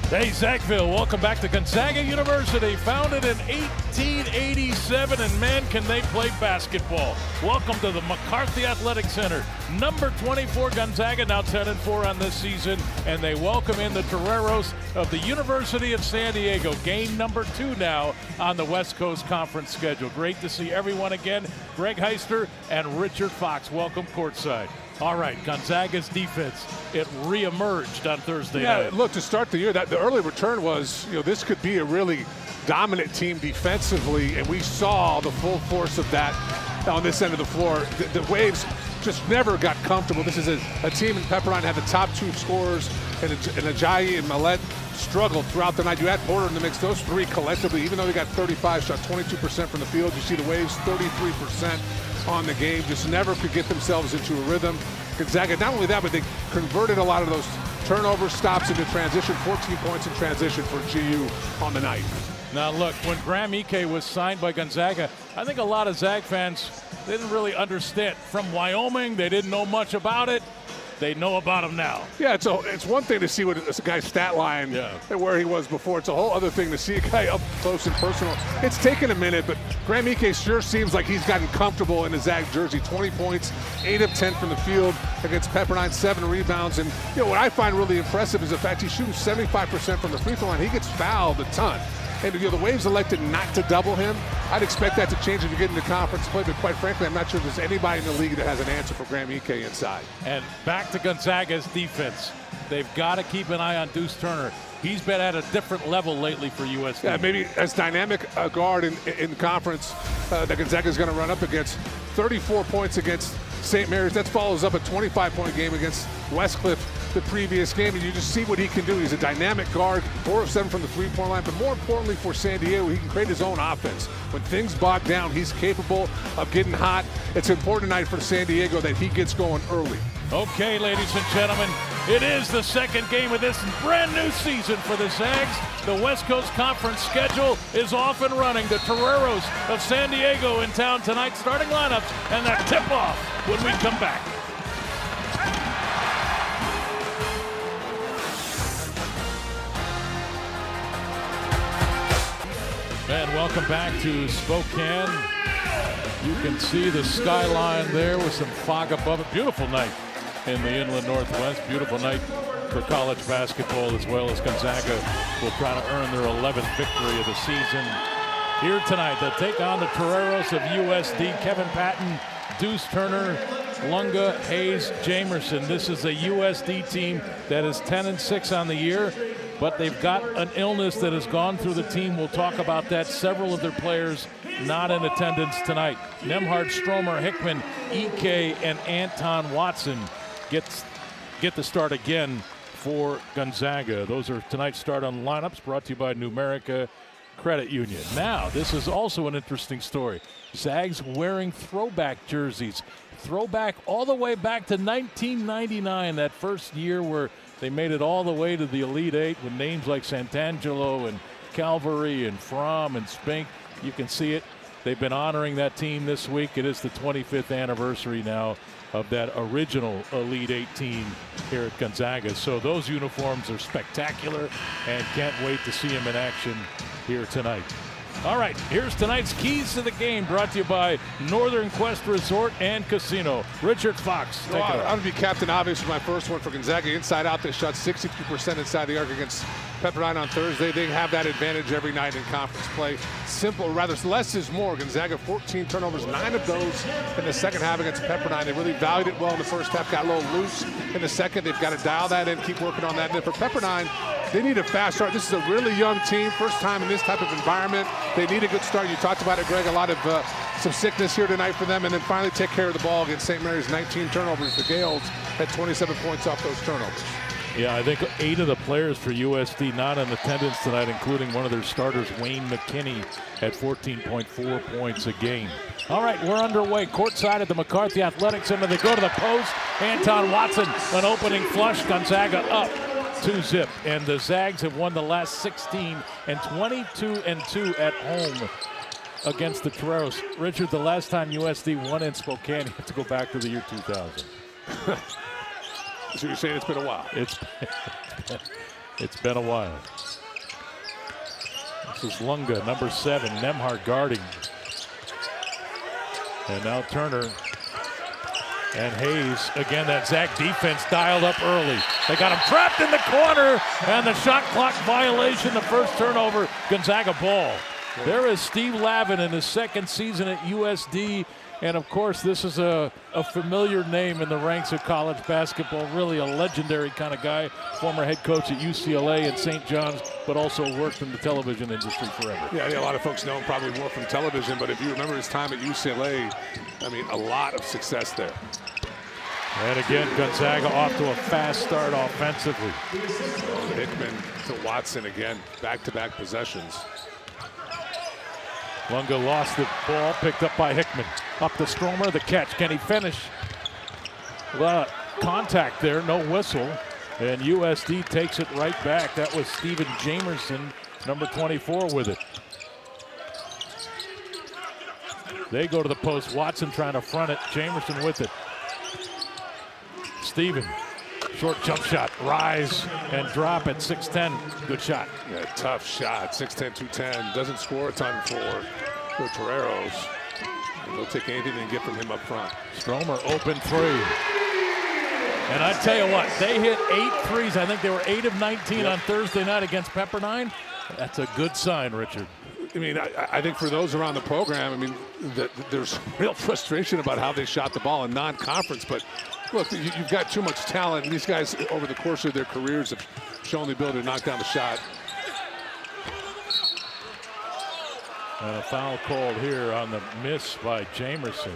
Hey, Zachville, welcome back to Gonzaga University, founded in 1887, and man, can they play basketball. Welcome to the McCarthy Athletic Center. Number 24 Gonzaga, now 10-4 on this season, and they welcome in the Toreros of the University of San Diego. Game number 2 now on the West Coast Conference schedule. Great to see everyone again. Greg Heister and Richard Fox, welcome courtside. All right, Gonzaga's defense, it reemerged on Thursday night. Look, to start the year, the early return was, this could be a really dominant team defensively, and we saw the full force of that on this end of the floor. The Waves just never got comfortable. This is a team in Pepperdine had the top 2 scorers, and Ajayi and Millett struggled throughout the night. You add Porter in the mix, those 3 collectively, even though they got 35, shot 22% from the field, you see the Waves 33% on the game, just never could get themselves into a rhythm. Gonzaga, not only that, but they converted a lot of those turnovers, stops into transition, 14 points in transition for GU on the night. Now look, when Graham Ike was signed by Gonzaga, I think a lot of Zag fans didn't really understand. From Wyoming, they didn't know much about it. They know about him now. Yeah, it's one thing to see what a guy's stat line and where he was before. It's a whole other thing to see a guy up close and personal. It's taken a minute, but Graham Ike sure seems like he's gotten comfortable in his Zag jersey. 20 points, 8 of 10 from the field against Pepperdine, 7 rebounds. And what I find really impressive is the fact he's shooting 75% from the free throw line. He gets fouled a ton. And the Waves elected not to double him. I'd expect that to change if you get into conference play, but quite frankly, I'm not sure there's anybody in the league that has an answer for Graham Ike inside. And back to Gonzaga's defense. They've got to keep an eye on Deuce Turner. He's been at a different level lately for USD. Yeah, maybe as dynamic a guard in conference that Gonzaga's going to run up against. 34 points against St. Mary's. That follows up a 25-point game against Westcliff the previous game, and you just see what he can do. He's a dynamic guard, 4 of 7 from the three-point line, but more importantly for San Diego, he can create his own offense. When things bog down, he's capable of getting hot. It's an important night for San Diego that he gets going early. Okay, ladies and gentlemen, it is the second game of this brand new season for the Zags. The West Coast Conference schedule is off and running. The Toreros of San Diego in town tonight, starting lineups, and that tip-off when we come back. And welcome back to Spokane. You can see the skyline there with some fog above it. Beautiful night in the Inland Northwest. Beautiful night for college basketball, as well as Gonzaga will try to earn their 11th victory of the season. Here tonight, they'll take on the Toreros of USD. Kevin Patton, Deuce Turner, Lunga, Hayes, Jamerson. This is a USD team that is 10-6 on the year, but they've got an illness that has gone through the team. We'll talk about that. Several of their players not in attendance tonight. Nemhard, Stromer, Hickman, Ike, and Anton Watson get the start again for Gonzaga. Those are tonight's start on lineups, brought to you by Numerica Credit Union. Now, this is also an interesting story. Zags wearing throwback jerseys. Throwback all the way back to 1999, that first year where they made it all the way to the Elite Eight with names like Santangelo and Calvary and Fromm and Spink. You can see it. They've been honoring that team this week. It is the 25th anniversary now of that original Elite Eight team here at Gonzaga. So those uniforms are spectacular, and can't wait to see them in action here tonight. All right, here's tonight's keys to the game, brought to you by Northern Quest Resort and Casino. Richard Fox, take it I'm away. going to be Captain Obvious for my first one for Gonzaga. Inside out, they shot 62% inside the arc against Pepperdine on Thursday. They have that advantage every night in conference play. Simple, rather less is more. Gonzaga 14 turnovers, 9 of those in the second half against Pepperdine. They really valued it well in the first half, got a little loose in the second. They've got to dial that in, keep working on that. And then for Pepperdine, they need a fast start. This is a really young team, first time in this type of environment. They need a good start. You talked about it, Greg, a lot of some sickness here tonight for them, and then finally take care of the ball against St. Mary's. 19 turnovers. The Gales had 27 points off those turnovers. Yeah, I think 8 of the players for USD not in attendance tonight, including one of their starters, Wayne McKinney, at 14.4 points a game. All right, we're underway. Courtside at the McCarthy Athletic Center. They go to the post. Anton Watson, an opening flush. Gonzaga up 2-zip. And the Zags have won the last 16 and 22-2 at home against the Toreros. Richard, the last time USD won in Spokane, you have to go back to the year 2000. So you're saying it's been a while. It's been a while. This is Lunga, number 7, Nemhard guarding. And now Turner and Hayes. Again, that Zach defense dialed up early. They got him trapped in the corner, and the shot clock violation, the first turnover, Gonzaga ball. There is Steve Lavin in his second season at USD. And of course, this is a familiar name in the ranks of college basketball, really a legendary kind of guy, former head coach at UCLA and St. John's, but also worked in the television industry forever. Yeah, a lot of folks know him probably more from television, but if you remember his time at UCLA, I mean, a lot of success there. And again, Gonzaga off to a fast start offensively. Hickman to Watson again, back-to-back possessions. Lunga lost the ball, picked up by Hickman. Up to Stromer, the catch. Can he finish? A lot of contact there, no whistle. And USD takes it right back. That was Steven Jamerson, number 24, with it. They go to the post. Watson trying to front it. Jamerson with it. Steven, short jump shot, rise and drop at 6'10". Good shot. Yeah, tough shot, 6'10", 210. Doesn't score a ton for the Toreros. They'll take anything they can get from him up front. Stromer open 3. And I tell you what, they hit 8 threes. I think they were 8 of 19 on Thursday night against Pepperdine. That's a good sign, Richard. I mean, I think for those around the program, I mean, there's real frustration about how they shot the ball in non-conference, but look, you've got too much talent, and these guys, over the course of their careers, have shown the ability to knock down the shot. And a foul called here on the miss by Jamerson.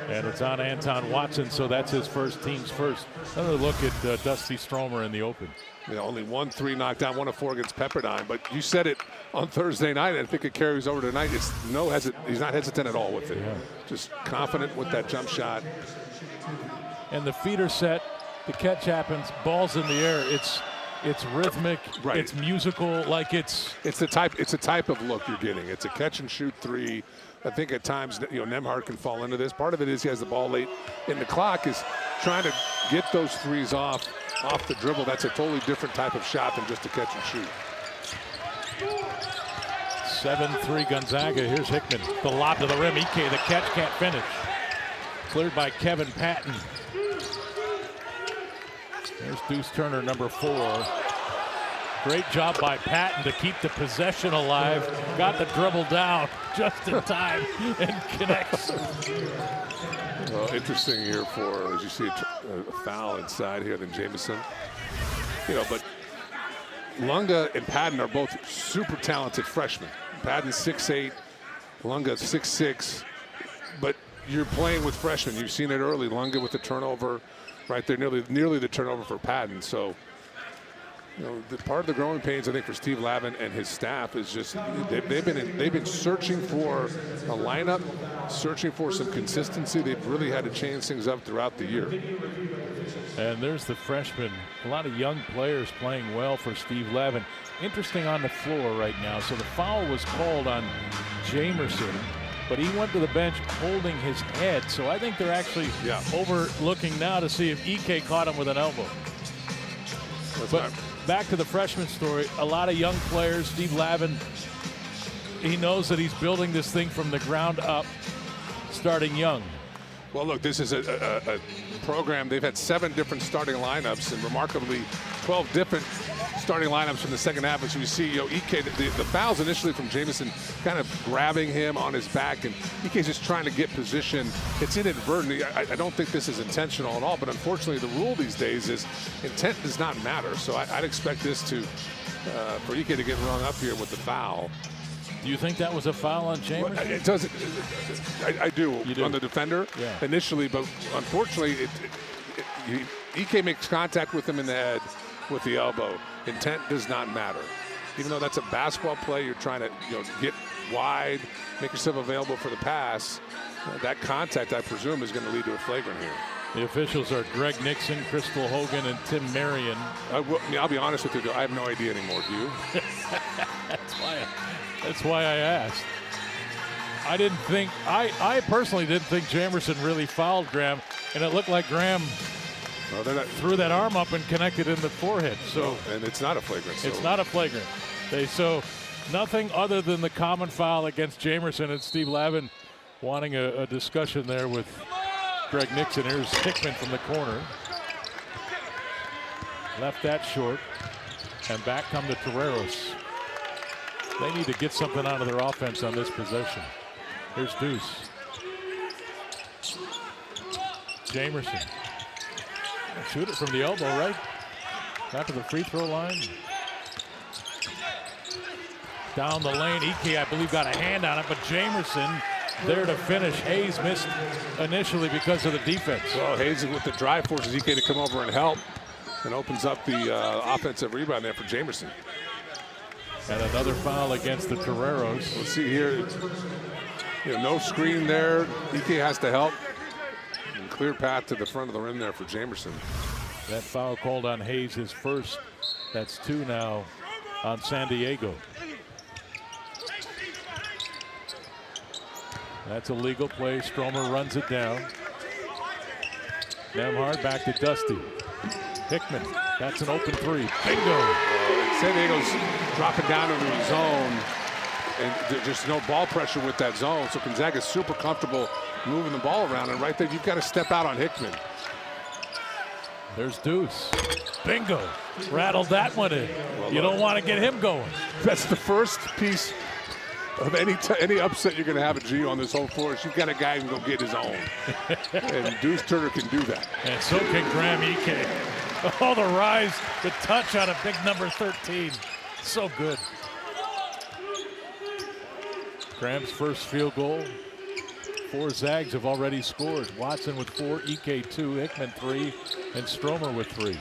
And it's on Anton Watson, so that's his first, team's first. Another look at Dusty Stromer in the open. Yeah, only 1 3 knockdown, 1 of 4 against Pepperdine. But you said it on Thursday night. I think it carries over tonight. It's he's not hesitant at all with it. Yeah. Just confident with that jump shot. And the feeder set, the catch happens, ball's in the air. It's rhythmic, right. It's musical, like it's the type of look you're getting. It's a catch and shoot 3. I think at times, Nemhard can fall into this. Part of it is he has the ball late in the clock, is trying to get those threes off the dribble. That's a totally different type of shot than just a catch and shoot. 7-3 Gonzaga. Here's Hickman. The lob to the rim. Ike, the catch, can't finish. Cleared by Kevin Patton. There's Deuce Turner, number 4. Great job by Patton to keep the possession alive. Got the dribble down just in time and connects. Well, interesting here for, as you see, a foul inside here than Jameson. But Lunga and Patton are both super talented freshmen. Patton 6'8", Lunga 6'6", but you're playing with freshmen. You've seen it early. Lunga with the turnover right there, nearly the turnover for Patton. So, the part of the growing pains, I think, for Steve Lavin and his staff is just they've been searching for a lineup, searching for some consistency. They've really had to change things up throughout the year. And there's the freshman. A lot of young players playing well for Steve Lavin. Interesting on the floor right now. So the foul was called on Jamerson, but he went to the bench holding his head. So I think they're actually overlooking now to see if Ike caught him with an elbow. But back to the freshman story, a lot of young players. Steve Lavin, he knows that he's building this thing from the ground up, starting young. Well, look, this is a program. They've had 7 different starting lineups and remarkably 12 different starting lineups from the second half. As we see, Ike, the fouls initially from Jameson kind of grabbing him on his back, and Ike's just trying to get position. It's inadvertent. I don't think this is intentional at all, but unfortunately the rule these days is intent does not matter. So I'd expect this for Ike to get rung up here with the foul. Do you think that was a foul on Jamerson? Well, it doesn't. I do on the defender initially, but unfortunately, Ike makes contact with him in the head with the elbow. Intent does not matter. Even though that's a basketball play, you're trying to get wide, make yourself available for the pass. That contact, I presume, is going to lead to a flagrant here. The officials are Greg Nixon, Crystal Hogan, and Tim Marion. I'll be honest with you, I have no idea anymore. Do you? That's why I asked. I personally didn't think Jamerson really fouled Graham, and it looked like Graham Well, they're not, threw that arm up and connected in the forehead. So and it's not a flagrant. So. it's not a flagrant. So nothing other than the common foul against Jamerson, and Steve Lavin wanting a discussion there with Greg Nixon. Here's Hickman from the corner. Left that short. And back come the Toreros. They need to get something out of their offense on this possession. Here's Deuce. Jamerson. Shoot it from the elbow, right? Back to the free throw line. Down the lane. Ike, I believe, got a hand on it, but Jamerson there to finish. Hayes missed initially because of the defense. Well, Hayes with the drive forces Ike to come over and help, and opens up the offensive rebound there for Jamerson. And another foul against the Toreros. Let's see here. No screen there. Ike has to help. And clear path to the front of the rim there for Jamerson. That foul called on Hayes, his first. That's 2 now on San Diego. That's a legal play. Stromer runs it down. Nemhard back to Dusty. Hickman, that's an open 3. Bingo! San Diego's dropping down into the zone, and there's just no ball pressure with that zone, so Gonzaga's super comfortable moving the ball around, and right there, you've got to step out on Hickman. There's Deuce. Bingo! Rattled that one in. Well, you don't want to get him going. That's the first piece of any upset you're going to have at G on this whole floor. You've got a guy who can go get his own. And Deuce Turner can do that. And so can Graham Ike. Oh, the rise, the touch on a big number 13. So good. Graham's first field goal. 4 Zags have already scored. Watson with 4, Ike 2, Hickman 3, and Stromer with 3.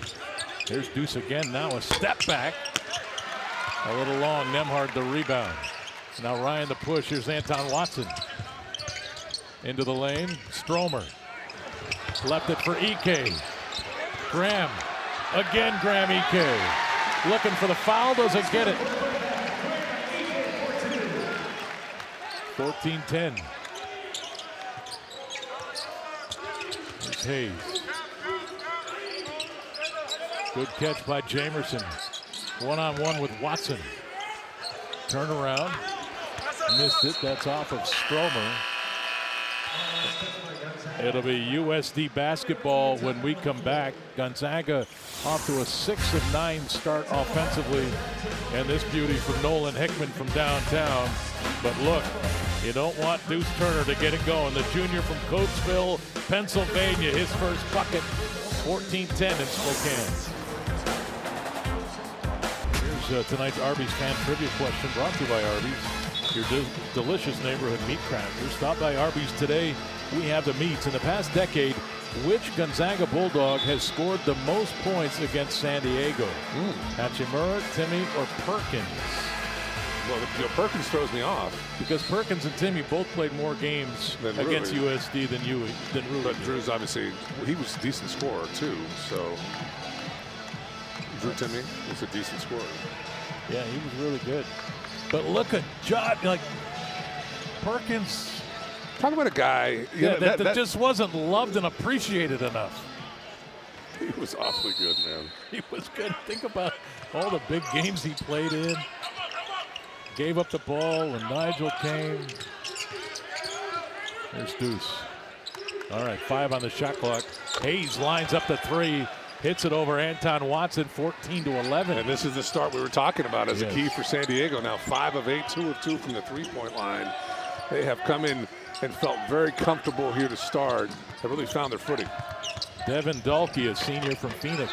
Here's Deuce again, now a step back. A little long, Nemhard the rebound. Now Ryan the push, here's Anton Watson. Into the lane, Stromer. Left it for Ike. Graham, again Graham Ike. Looking for the foul, doesn't get it. 14-10. Here's Hayes. Good catch by Jamerson. One-on-one with Watson. Turn around. Missed it. That's off of Stromer. It'll be USD basketball when we come back. Gonzaga off to a 6 of 9 start offensively. And this beauty from Nolan Hickman from downtown. But look, you don't want Deuce Turner to get it going. The junior from Coatesville, Pennsylvania, his first bucket. 14-10 in Spokane. Here's tonight's Arby's fan trivia question brought to you by Arby's, your delicious neighborhood meat crackers. Stop by Arby's today. We have the meats. In the past decade, which Gonzaga Bulldog has scored the most points against San Diego? Hachimura, Timmy, or Perkins? Well, Perkins throws me off. Because Perkins and Timmy both played more games against USD than Rui. But Drew's obviously, he was a decent scorer too, so. Drew Timmy was a decent scorer. Yeah, he was really good. But look at John, like Perkins. Talk about a guy that just wasn't loved and appreciated enough. He was awfully good, man. He was good. Think about all the big games he played in. Gave up the ball when Nigel came. There's Deuce. All right, 5 on the shot clock. Hayes lines up the 3. Hits it over Anton Watson, 14-11. And this is the start we were talking about as a key for San Diego. Now 5 of 8, 2 of 2 from the three-point line. They have come in and felt very comfortable here to start. They really found their footing. Devin Dalkey, a senior from Phoenix,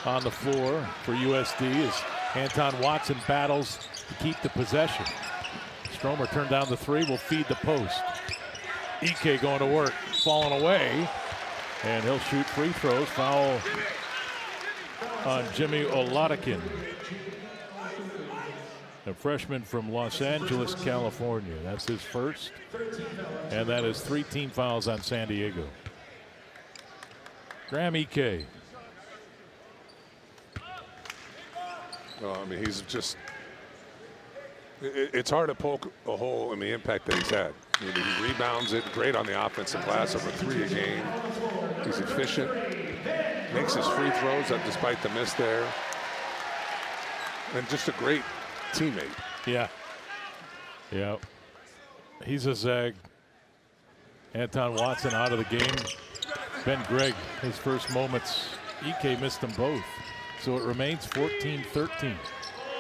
on the floor for USD as Anton Watson battles to keep the possession. Stromer turned down the 3, will feed the post. Ike going to work, falling away, and he'll shoot free throws. Foul on Jimmy Oladikin, a freshman from Los Angeles, California. That's his first, and that is 3 team fouls on San Diego. Graham Ike. Well, I mean, he's just, it's hard to poke a hole in the impact that he's had. I mean, he rebounds it, great on the offensive glass, over 3 a game. He's efficient. Makes his free throws up despite the miss there. And just a great teammate. Yeah. Yeah. He's a zag. Anton Watson out of the game. Ben Gregg, his first moments. Ike missed them both. So it remains 14-13.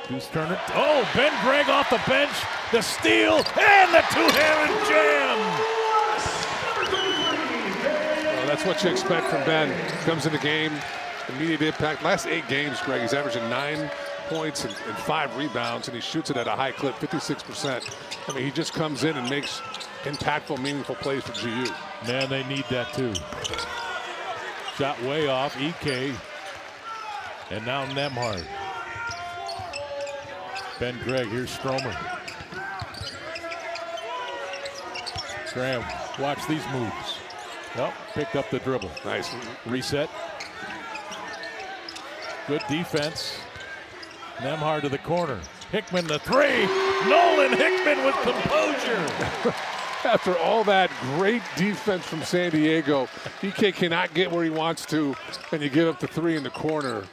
Deuce Turner. Oh, Ben Gregg off the bench. The steal and the two-handed jam. Well, that's what you expect from Ben. Comes in the game, immediate impact. Last 8 games, Greg, he's averaging 9 points and 5 rebounds, and he shoots it at a high clip, 56%. I mean, he just comes in and makes impactful, meaningful plays for GU. Man, they need that too. Shot way off, Ike. And now Nembhard. Ben Gregg, here's Stromer. Graham, watch these moves. Well, picked up the dribble. Nice. Reset. Good defense. Nembhard to the corner. Hickman the three. Nolan Hickman with composure. After all that great defense from San Diego, Ike cannot get where he wants to, and you give up the 3 in the corner.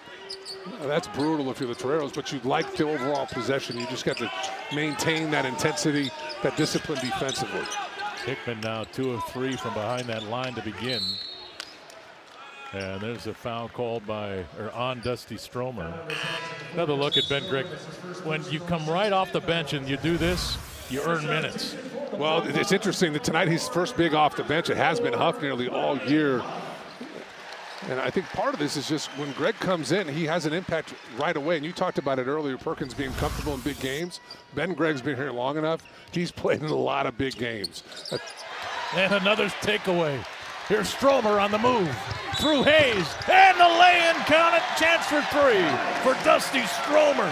That's brutal if you're the Toreros, but you'd like the overall possession. You just got to maintain that intensity, that discipline defensively. Hickman now 2 of 3 from behind that line to begin. And there's a foul called on Dusty Stromer. Another look at Ben Gregg. When you come right off the bench and you do this, you earn minutes. Well, it's interesting that tonight he's first big off the bench. It has been Huff nearly all year. And I think part of this is just when Gregg comes in, he has an impact right away. And you talked about it earlier, Perkins being comfortable in big games. Ben Gregg's been here long enough. He's played in a lot of big games. And another takeaway. Here's Stromer on the move. Through Hayes. And the lay-in count it. Chance for 3 for Dusty Stromer.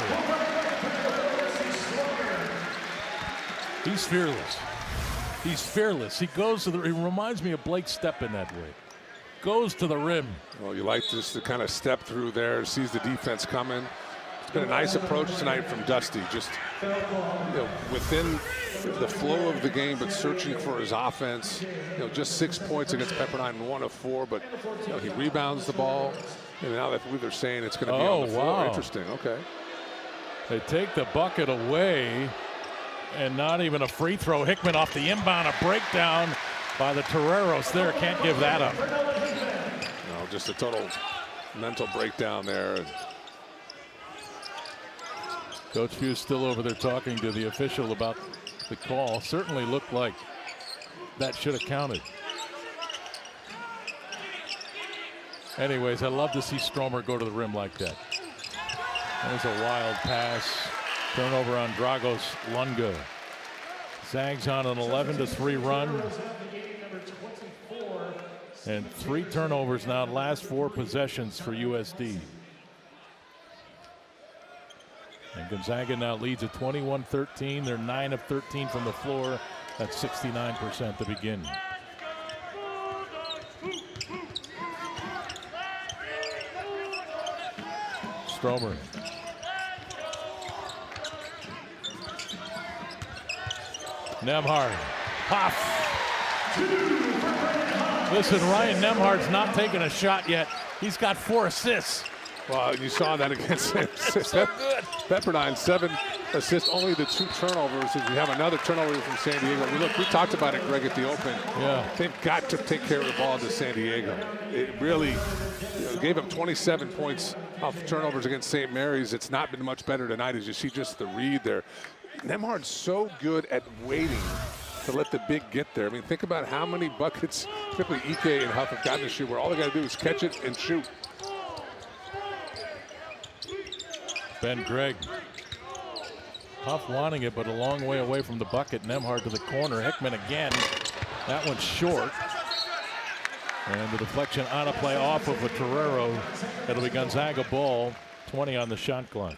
He's fearless. He's fearless. He goes to he reminds me of Blake Stepp in that way. Goes to the rim. Well, you like just to kind of step through there, sees the defense coming. It's been a nice approach tonight from Dusty, just within the flow of the game, but searching for his offense. Just 6 points against Pepperdine, 1 of 4, but he rebounds the ball. And now I believe they're saying it's going to be on the floor. Wow. Interesting. Okay. They take the bucket away, and not even a free throw. Hickman off the inbound, a breakdown by the Toreros there. Can't give that up. No, just a total mental breakdown there. Coach Hughes still over there talking to the official about the call. Certainly looked like that should have counted. Anyways, I love to see Stromer go to the rim like that. That was a wild pass. Turnover on Dragos Lunga. Zags on an 11-3 run. And 3 turnovers now, last 4 possessions for USD. And Gonzaga now leads at 21-13. They're 9 of 13 from the floor. That's 69% to begin. Stromer. Nembhard. Huff. Listen, Ryan Nembhard's not taking a shot yet. He's got 4 assists. Well, you saw that against Pepperdine, 7 assists, only the 2 turnovers. As we have another turnover from San Diego. I mean, look, we talked about it, Greg, at the open. Yeah. They've got to take care of the ball to San Diego. It really gave up 27 points off turnovers against St. Mary's. It's not been much better tonight, as you see just the read there. Nembhard's so good at waiting to let the big get there. I mean, think about how many buckets, particularly Ike and Huff, have gotten this year where all they got to do is catch it and shoot. Ben Gregg. Huff wanting it, but a long way away from the bucket. Nembhard to the corner. Hickman again. That one's short. And the deflection on a play off of a Torero. It'll be Gonzaga ball. 20 on the shot clock.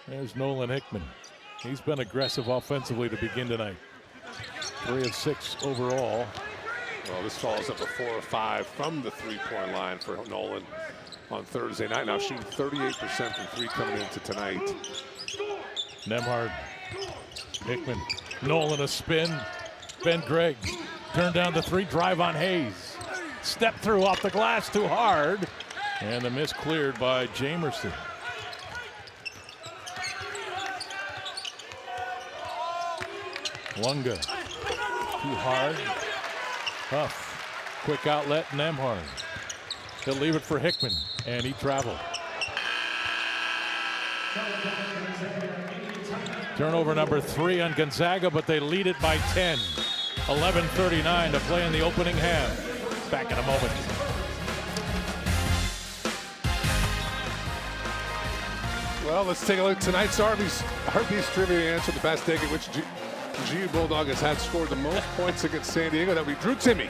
There's Nolan Hickman. He's been aggressive offensively to begin tonight. 3 of 6 overall. Well, this follows up a 4 of 5 from the 3-point line for Nolan on Thursday night. Now shooting 38% from 3 coming into tonight. Nembhard. Hickman. Nolan a spin. Ben Gregg turned down the 3, drive on Hayes. Step through off the glass too hard. And the miss cleared by Jamerson. Lunga. Too hard. Huff. Quick outlet, Nemhard. He'll leave it for Hickman, and he traveled. Turnover number 3 on Gonzaga, but they lead it by 10. 11:39 to play in the opening half. Back in a moment. Well, let's take a look at tonight's Arby's trivia answer. The best take at which GU Bulldog has had scored the most points against San Diego. That would be Drew Timme.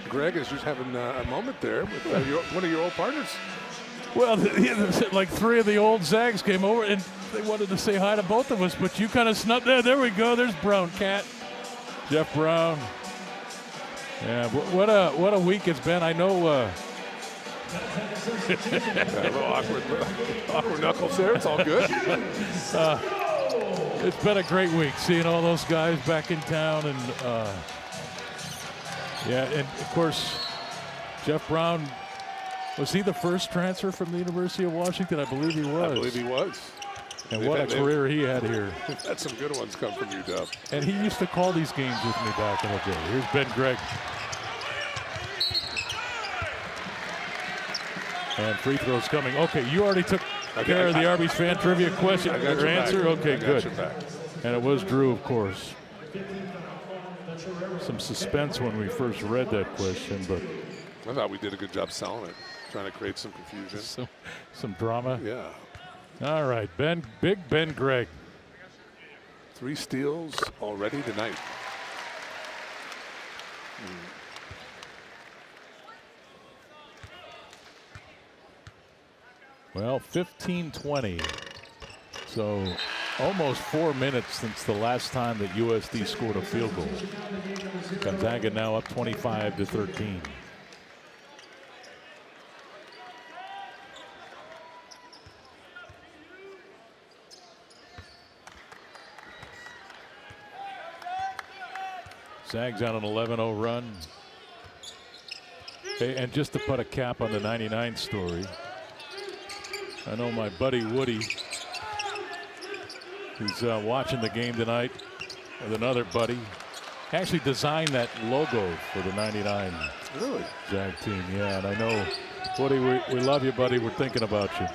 Greg is just having a moment there with one of your old partners. Well, like 3 of the old Zags came over, and they wanted to say hi to both of us, but you kind of snubbed there. There we go. There's Brown Cat. Jeff Brown. Yeah, what a week it's been. I know. A little awkward knuckles there. It's all good. It's been a great week seeing all those guys back in town, and yeah, and of course, Jeff Brown. Was he the first transfer from the University of Washington? I believe he was. I believe he was. And what a career he had here. Had some good ones come from UW. And he used to call these games with me back in the day. Here's Ben Gregg. And free throws coming. Okay, you already took care of the Arby's fan trivia question. Your answer? Okay, good. And it was Drew, of course. Some suspense when we first read that question, but I thought we did a good job selling it, trying to create some confusion. Some drama. Yeah. All right, Big Ben Gregg. 3 steals already tonight. Well, 15-20. So almost 4 minutes since the last time that USD scored a field goal. Gonzaga now up 25-13. Zags on an 11-0 run. Hey, and just to put a cap on the 99 story, I know my buddy Woody, who's watching the game tonight with another buddy, actually designed that logo for the 99 really? Zag team. Yeah, and I know, Woody, we love you, buddy. We're thinking about you.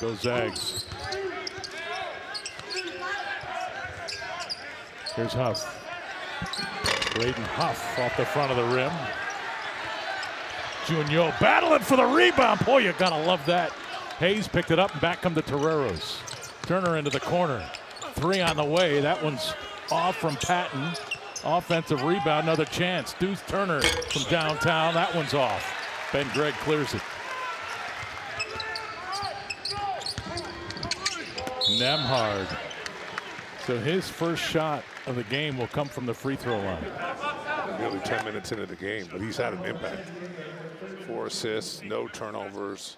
Go Zags. Here's Huff. Braden Huff off the front of the rim. Junio battling for the rebound. Boy, you gotta love that. Hayes picked it up, and back come the Toreros. Turner into the corner. 3 on the way. That one's off from Patton. Offensive rebound, another chance. Deuce Turner from downtown. That one's off. Ben Gregg clears it. Nemhard. So his first shot of the game will come from the free throw line. Nearly 10 minutes into the game, but he's had an impact. 4 assists, no turnovers.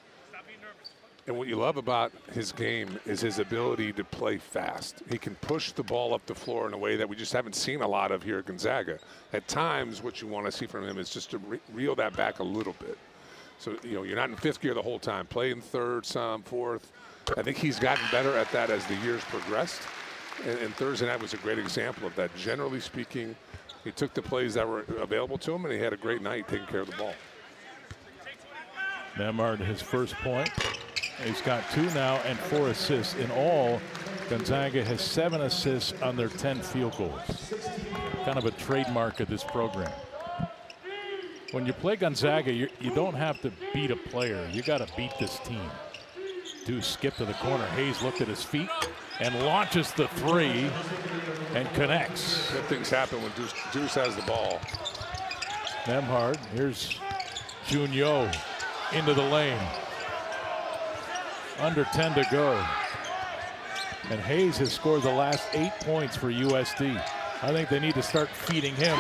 And what you love about his game is his ability to play fast. He can push the ball up the floor in a way that we just haven't seen a lot of here at Gonzaga. At times, what you want to see from him is just to reel that back a little bit. So, you know, you're not in 5th gear the whole time. Play in 3rd, some 4th. I think he's gotten better at that as the years progressed. And Thursday night was a great example of that. Generally speaking, he took the plays that were available to him, and he had a great night taking care of the ball. Nemhard, his first point. He's got 2 now and 4 assists. In all, Gonzaga has 7 assists on their 10 field goals. Kind of a trademark of this program. When you play Gonzaga, you don't have to beat a player. You got to beat this team. Deuce skipped to the corner. Hayes looked at his feet and launches the 3 and connects. Good things happen when Deuce has the ball. Nemhard, here's Junio into the lane. Under 10 to go. And Hayes has scored the last 8 points for USD. I think they need to start feeding him.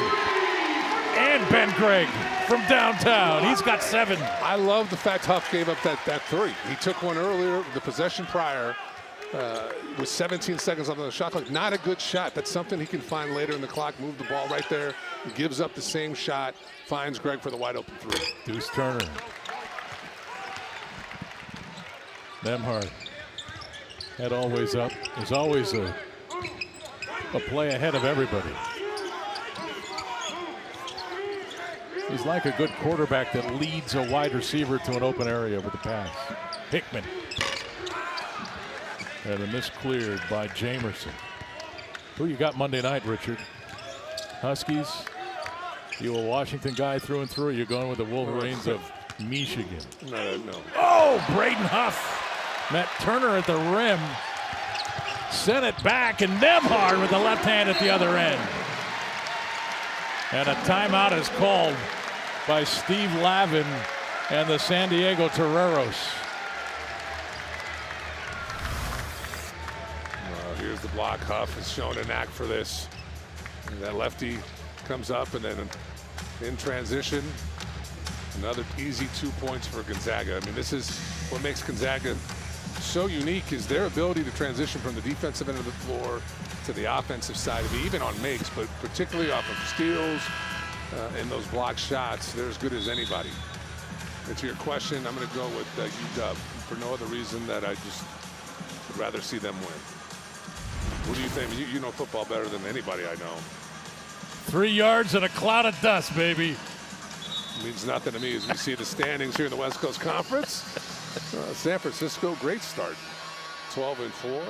And Ben Gregg from downtown. He's got 7. I love the fact Huff gave up that 3. He took one earlier, the possession prior, with 17 seconds on the shot clock. Not a good shot. That's something he can find later in the clock. Move the ball right there. He gives up the same shot. Finds Greg for the wide open three. Deuce Turner. Nemhard. Head always up. There's always a play ahead of everybody. He's like a good quarterback that leads a wide receiver to an open area with a pass. Hickman. And a miss cleared by Jamerson. Who you got Monday night, Richard? Huskies? You a Washington guy through and through, or you're going with the Wolverines of Michigan? No. Oh, Braden Huff met Turner at the rim. Sent it back, and Nemhard with the left hand at the other end. And a timeout is called by Steve Lavin and the San Diego Toreros. Here's the block. Huff has shown a knack for this. And that lefty comes up, and then in transition, another easy 2 points for Gonzaga. I mean, this is what makes Gonzaga so unique, is their ability to transition from the defensive end of the floor to the offensive side of it, even on makes, but particularly off of steals and those block shots. They're as good as anybody. And to your question, I'm going to go with UW for no other reason that I just would rather see them win. What do you think? You know football better than anybody I know. 3 yards and a cloud of dust, baby. Means nothing to me as we see the standings here in the West Coast Conference. San Francisco, great start. 12-4.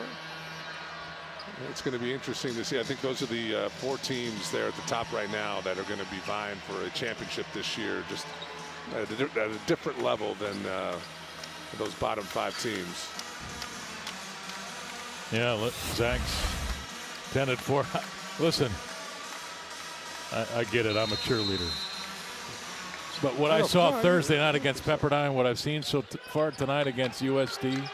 It's going to be interesting to see. I think those are the 4 teams there at the top right now that are going to be vying for a championship this year, just at a different level than those bottom 5 teams. Yeah, Zags 10-4. Listen, I get it. I'm a cheerleader. But what I saw Thursday night against Pepperdine, what I've seen so far tonight against USD,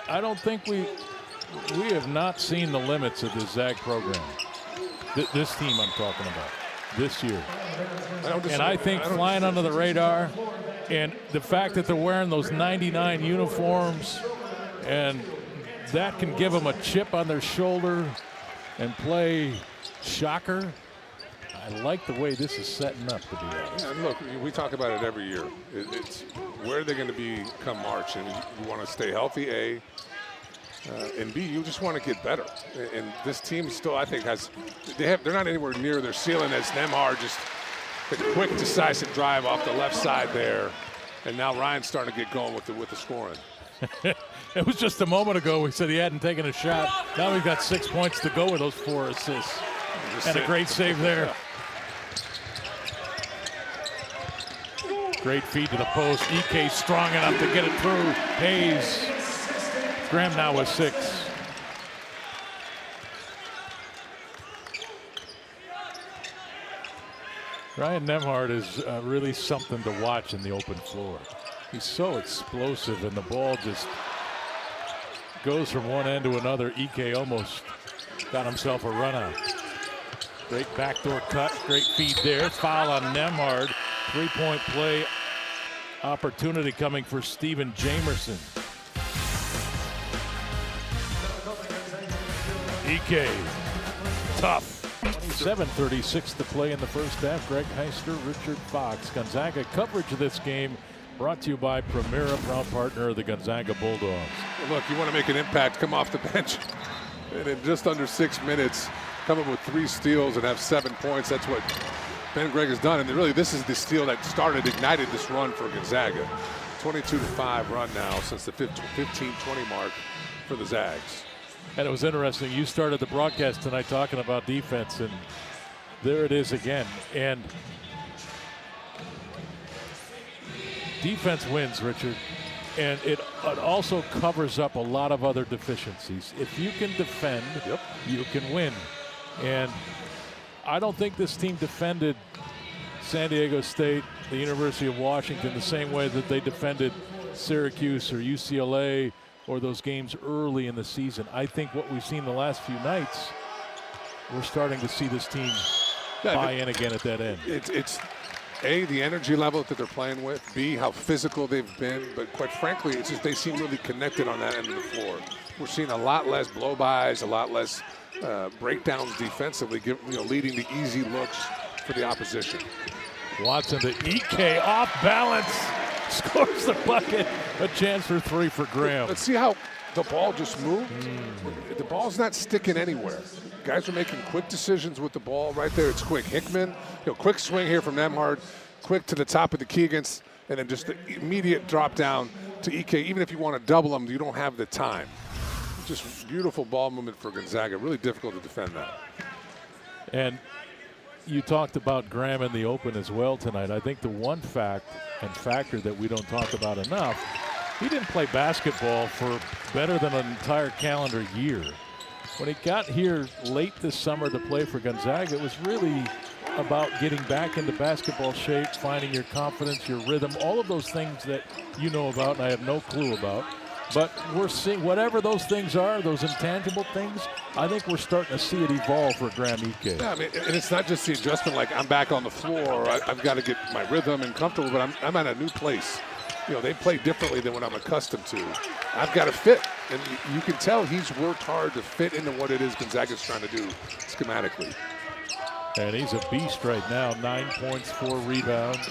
I don't think we have not seen the limits of the Zag program. This team I'm talking about this year. And I think flying under the radar, and the fact that they're wearing those 99 uniforms, and that can give them a chip on their shoulder and play shocker. I like the way this is setting up, to be honest. And look, we talk about it every year. It's where are they going to be come March, and you want to stay healthy, A, and B, you just want to get better. And this team still, I think, they're not anywhere near their ceiling as Nemhard just a quick, decisive drive off the left side there, and now Ryan's starting to get going with the scoring. It was just a moment ago we said he hadn't taken a shot. Now we've got 6 points to go with those 4 assists. And a great save there. Great feed to the post. EK strong enough to get it through. Hayes. Graham now with 6. Ryan Nemhard is really something to watch in the open floor. He's so explosive, and the ball just goes from one end to another. EK almost got himself a run out. Great backdoor cut, great feed there. Foul on Nemhard. 3-point play opportunity coming for Steven Jamerson. EK, tough. 7:36 to play in the first half. Greg Heister, Richard Fox. Gonzaga coverage of this game brought to you by Primera, proud partner of the Gonzaga Bulldogs. Look, you want to make an impact, come off the bench. And in just under 6 minutes, come up with 3 steals and have 7 points. That's what Ben Gregg has done. And really, this is the steal that ignited this run for Gonzaga. 22-5 run now since the 15-20 mark for the Zags. And it was interesting. You started the broadcast tonight talking about defense, and there it is again. And defense wins, Richard. And it also covers up a lot of other deficiencies. If you can defend, you can win. And I don't think this team defended San Diego State, the University of Washington, the same way that they defended Syracuse or UCLA or those games early in the season. I think what we've seen the last few nights, we're starting to see this team buy in again at that end. A, the energy level that they're playing with. B, how physical they've been. But quite frankly, it's just they seem really connected on that end of the floor. We're seeing a lot less blow-bys, a lot less breakdowns defensively, leading to easy looks for the opposition. Watson to Ike, off balance, scores the bucket. A chance for three for Graham. Let's see how the ball just moved. The ball's not sticking anywhere. Guys are making quick decisions with the ball right there. It's quick. Hickman, quick swing here from Nembhard, quick to the top of the key against, and then just the immediate drop down to Ike. Even if you want to double them, you don't have the time. Just beautiful ball movement for Gonzaga. Really difficult to defend that. And you talked about Graham in the open as well tonight. I think the one factor that we don't talk about enough, he didn't play basketball for better than an entire calendar year. When he got here late this summer to play for Gonzaga, it was really about getting back into basketball shape, finding your confidence, your rhythm, all of those things that you know about and I have no clue about. But we're seeing whatever those things are, those intangible things, I think we're starting to see it evolve for Graham Ike. Yeah, I mean, and it's not just the adjustment like I'm back on the floor, I've got to get my rhythm and comfortable, but I'm at a new place. They play differently than what I'm accustomed to. I've got to fit, and you can tell he's worked hard to fit into what it is Gonzaga's trying to do schematically. And he's a beast right now, 9 points, 4 rebounds.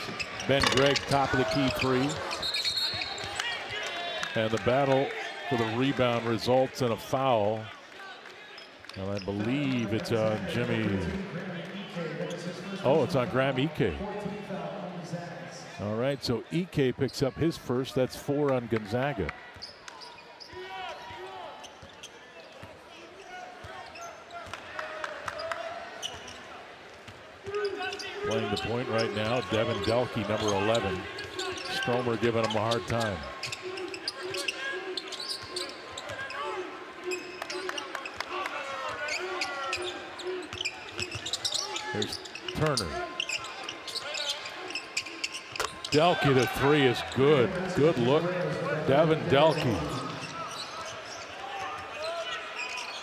Ben Gregg, top of the key three. And the battle for the rebound results in a foul. And I believe it's on Jimmy. Oh, it's on Graham Ike. All right, so Ike picks up his first. That's 4 on Gonzaga. Playing the point right now, Devin Delkey, number 11. Stromer giving him a hard time. Here's Turner. Delkey to three is good. Good look. Devin Delkey.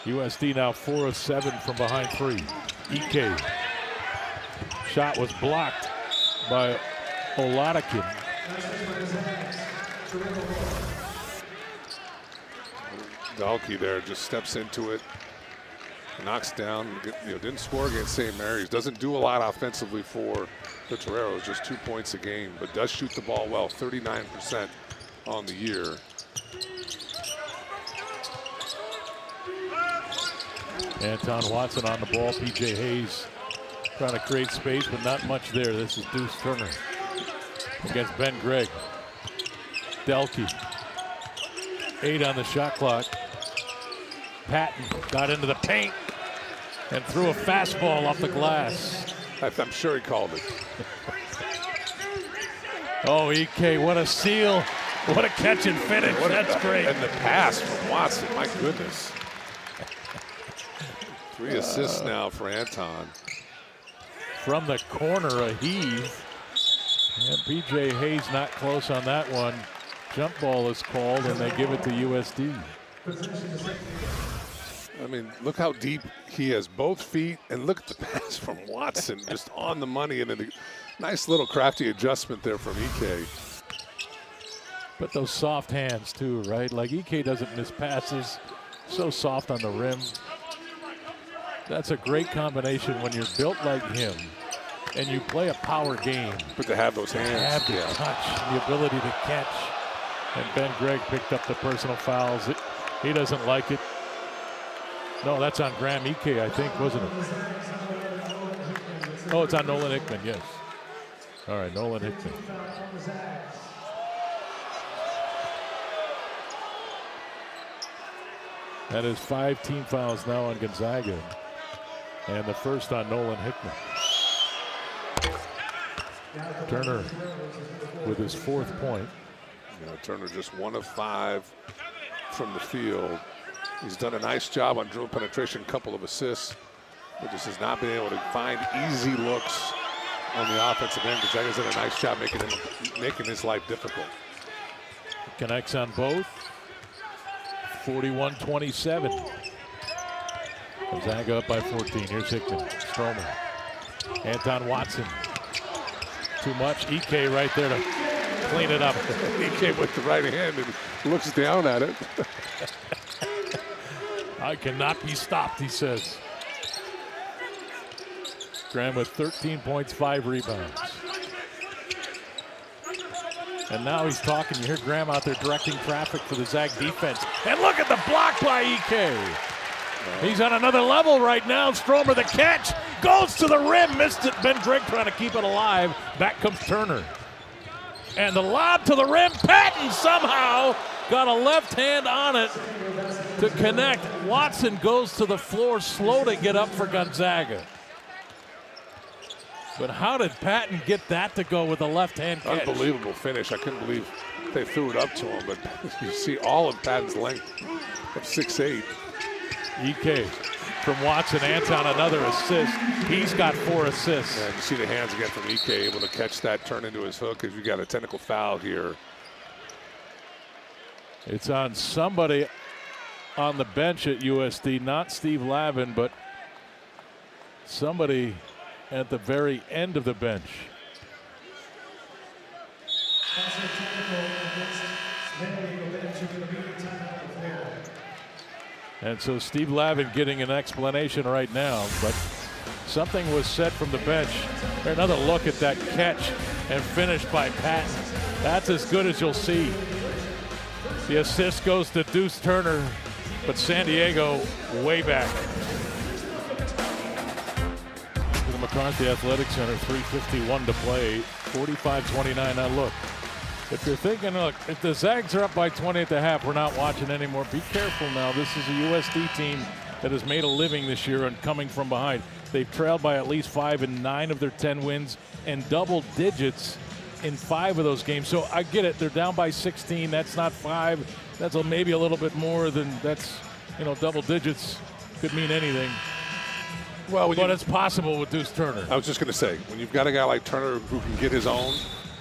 USD now 4 of 7 from behind three. Ike. Shot was blocked by Oladikin. Delkey there just steps into it. Knocks down, didn't score against St. Mary's. Doesn't do a lot offensively for the Toreros, just 2 points a game, but does shoot the ball well, 39% on the year. Anton Watson on the ball. PJ Hayes trying to create space, but not much there. This is Deuce Turner against Ben Gregg. Delkey. 8 on the shot clock. Patton got into the paint and threw a fastball off the glass. I'm sure he called it. Oh, Ike, what a steal. What a catch and finish. That's great. And the pass from Watson, my goodness. 3 assists now for Anton. From the corner, a heave. And PJ Hayes not close on that one. Jump ball is called, and they give it to USD. I mean, look how deep he has both feet, and look at the pass from Watson, just on the money, and then a nice little crafty adjustment there from Ike. But those soft hands too, right? Like Ike doesn't miss passes, so soft on the rim. That's a great combination when you're built like him and you play a power game. But to have those hands. Have the touch, the ability to catch. And Ben Gregg picked up the personal fouls. He doesn't like it. No, that's on Graham Ike, I think, wasn't it? Oh, it's on Nolan Hickman, yes. All right, Nolan Hickman. That is 5 team fouls now on Gonzaga. And the first on Nolan Hickman. Turner with his 4th point. Turner just 1 of 5 from the field. He's done a nice job on dribble penetration, couple of assists, but just has not been able to find easy looks on the offensive end. Gonzaga's done a nice job making his life difficult. Connects on both. 41-27. Gonzaga up by 14. Here's Hickman. Stromer. Anton Watson. too much. Ike right there to clean it up. Ike with the right hand and looks down at it. I cannot be stopped, he says. Graham with 13 points, 5 rebounds. And now he's talking. You hear Graham out there directing traffic for the Zag defense. And look at the block by Ike. He's on another level right now. Stromer the catch. Goes to the rim. Missed it. Ben Drake trying to keep it alive. Back comes Turner. And the lob to the rim. Patton somehow got a left hand on it to connect. Watson goes to the floor, slow to get up for Gonzaga. But how did Patton get that to go with a left-hand catch? Unbelievable finish. I couldn't believe they threw it up to him, but you see all of Patton's length of 6'8". Ike from Watson. Anton, another assist. He's got 4 assists. And you see the hands again from Ike, able to catch that, turn into his hook, because you got a technical foul here. It's on somebody on the bench at USD, not Steve Lavin, but somebody at the very end of the bench. And so Steve Lavin getting an explanation right now, but something was said from the bench. Another look at that catch and finish by Patton. That's as good as you'll see. The assist goes to Deuce Turner, but San Diego way back. McCarthy Athletic Center, 3:51 to play, 45-29. Now look, if you're thinking, look, if the Zags are up by 20 at the half, we're not watching anymore. Be careful now. This is a USD team that has made a living this year and coming from behind. They've trailed by at least 5 in 9 of their 10 wins and double digits in 5 of those games. So I get it. They're down by 16. That's not 5. That's maybe a little bit more than that's, double digits could mean anything. Well, but it's possible with Deuce Turner. I was just going to say, when you've got a guy like Turner who can get his own,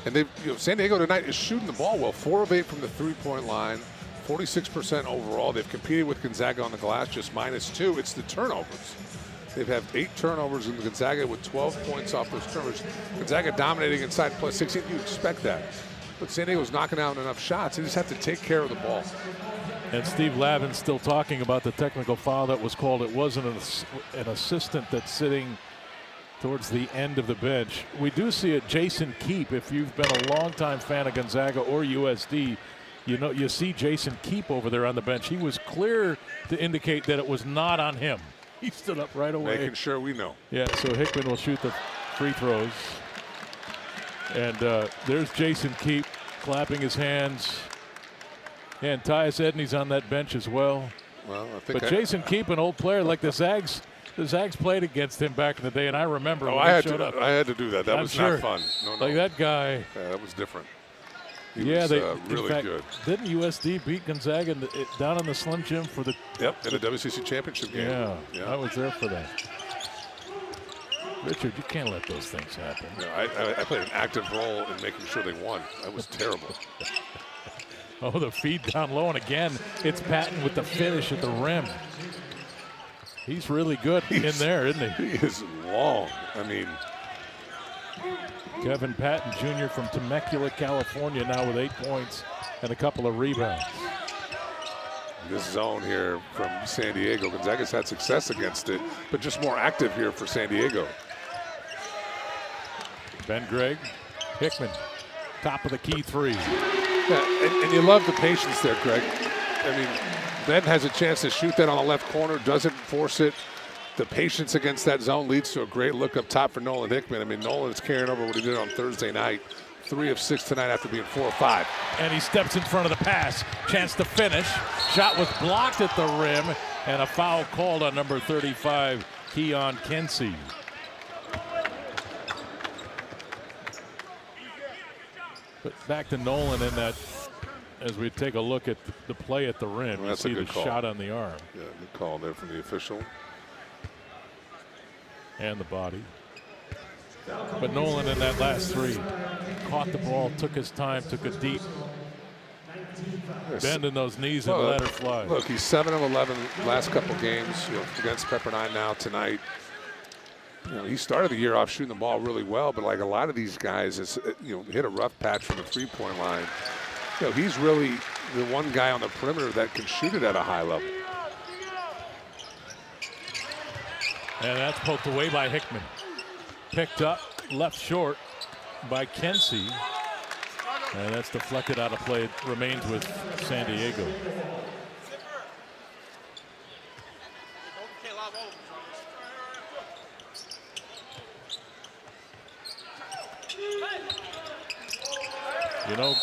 and San Diego tonight is shooting the ball well, 4 of 8 from the three-point line, 46% overall. They've competed with Gonzaga on the glass, just -2. It's the turnovers. They've had 8 turnovers in Gonzaga with 12 points off those turnovers. Gonzaga dominating inside +16. You expect that. But San Diego's knocking out enough shots. They just have to take care of the ball. And Steve Lavin still talking about the technical foul that was called. It wasn't an assistant that's sitting towards the end of the bench. We do see it. Jason Keep, if you've been a longtime fan of Gonzaga or USD, you see Jason Keep over there on the bench. He was clear to indicate that it was not on him. He stood up right away. Making sure we know. Yeah, so Hickman will shoot the free throws. And there's Jason Keep clapping his hands. And Tyus Edney's on that bench as well. Well, I think Jason Keep, an old player like the Zags played against him back in the day, and I remember when I he had showed up. I had to do that. That was not fun. No. Like that guy. Yeah, that was different. He was really good. Didn't USD beat Gonzaga down in the Slim Jim for the? Yep, in the WCC championship game. Yeah, I was there for that. Richard, you can't let those things happen. Yeah, I played an active role in making sure they won. That was terrible. Oh, the feed down low, and again, it's Patton with the finish at the rim. He's really good in there, isn't he? He is long. I mean, Kevin Patton Jr. from Temecula, California, now with 8 points and a couple of rebounds. This zone here from San Diego, Gonzaga's had success against it, but just more active here for San Diego. Ben Gregg, Hickman, top of the key 3. Yeah, and you love the patience there, Greg. I mean, Ben has a chance to shoot that on the left corner, doesn't force it. The patience against that zone leads to a great look up top for Nolan Hickman. I mean, Nolan is carrying over what he did on Thursday night. 3 of 6 tonight after being 4 of 5. And he steps in front of the pass. Chance to finish. Shot was blocked at the rim, and a foul called on number 35, Keon Kinsey. But back to Nolan in that, as we take a look at the play at the rim, well, you see the shot on the arm. Yeah, good call there from the official. And the body. But Nolan in that last 3 caught the ball, took his time, took a deep bend in those knees and let her fly. Look, he's 7 of 11 last couple games against Pepperdine now tonight. You know, he started the year off shooting the ball really well, but like a lot of these guys, is hit a rough patch from the three-point line. You know, he's really the one guy on the perimeter that can shoot it at a high level. And that's poked away by Hickman. Picked up, left short by Kensey. And that's deflected out of play. It remains with San Diego. You know,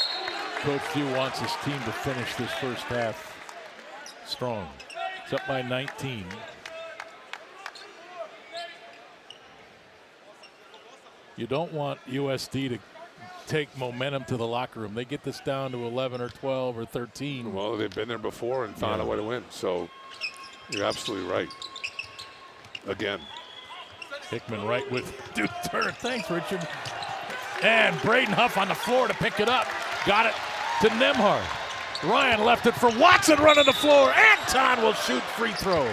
Coach Few wants his team to finish this first half strong. It's up by 19. You don't want USD to take momentum to the locker room. They get this down to 11 or 12 or 13. Well, they've been there before and found a way to win. So you're absolutely right. Again. Hickman right with Dude Turner. Thanks, Richard. And Braden Huff on the floor to pick it up. Got it to Nembhard. Ryan left it for Watson running the floor. Anton will shoot free throws.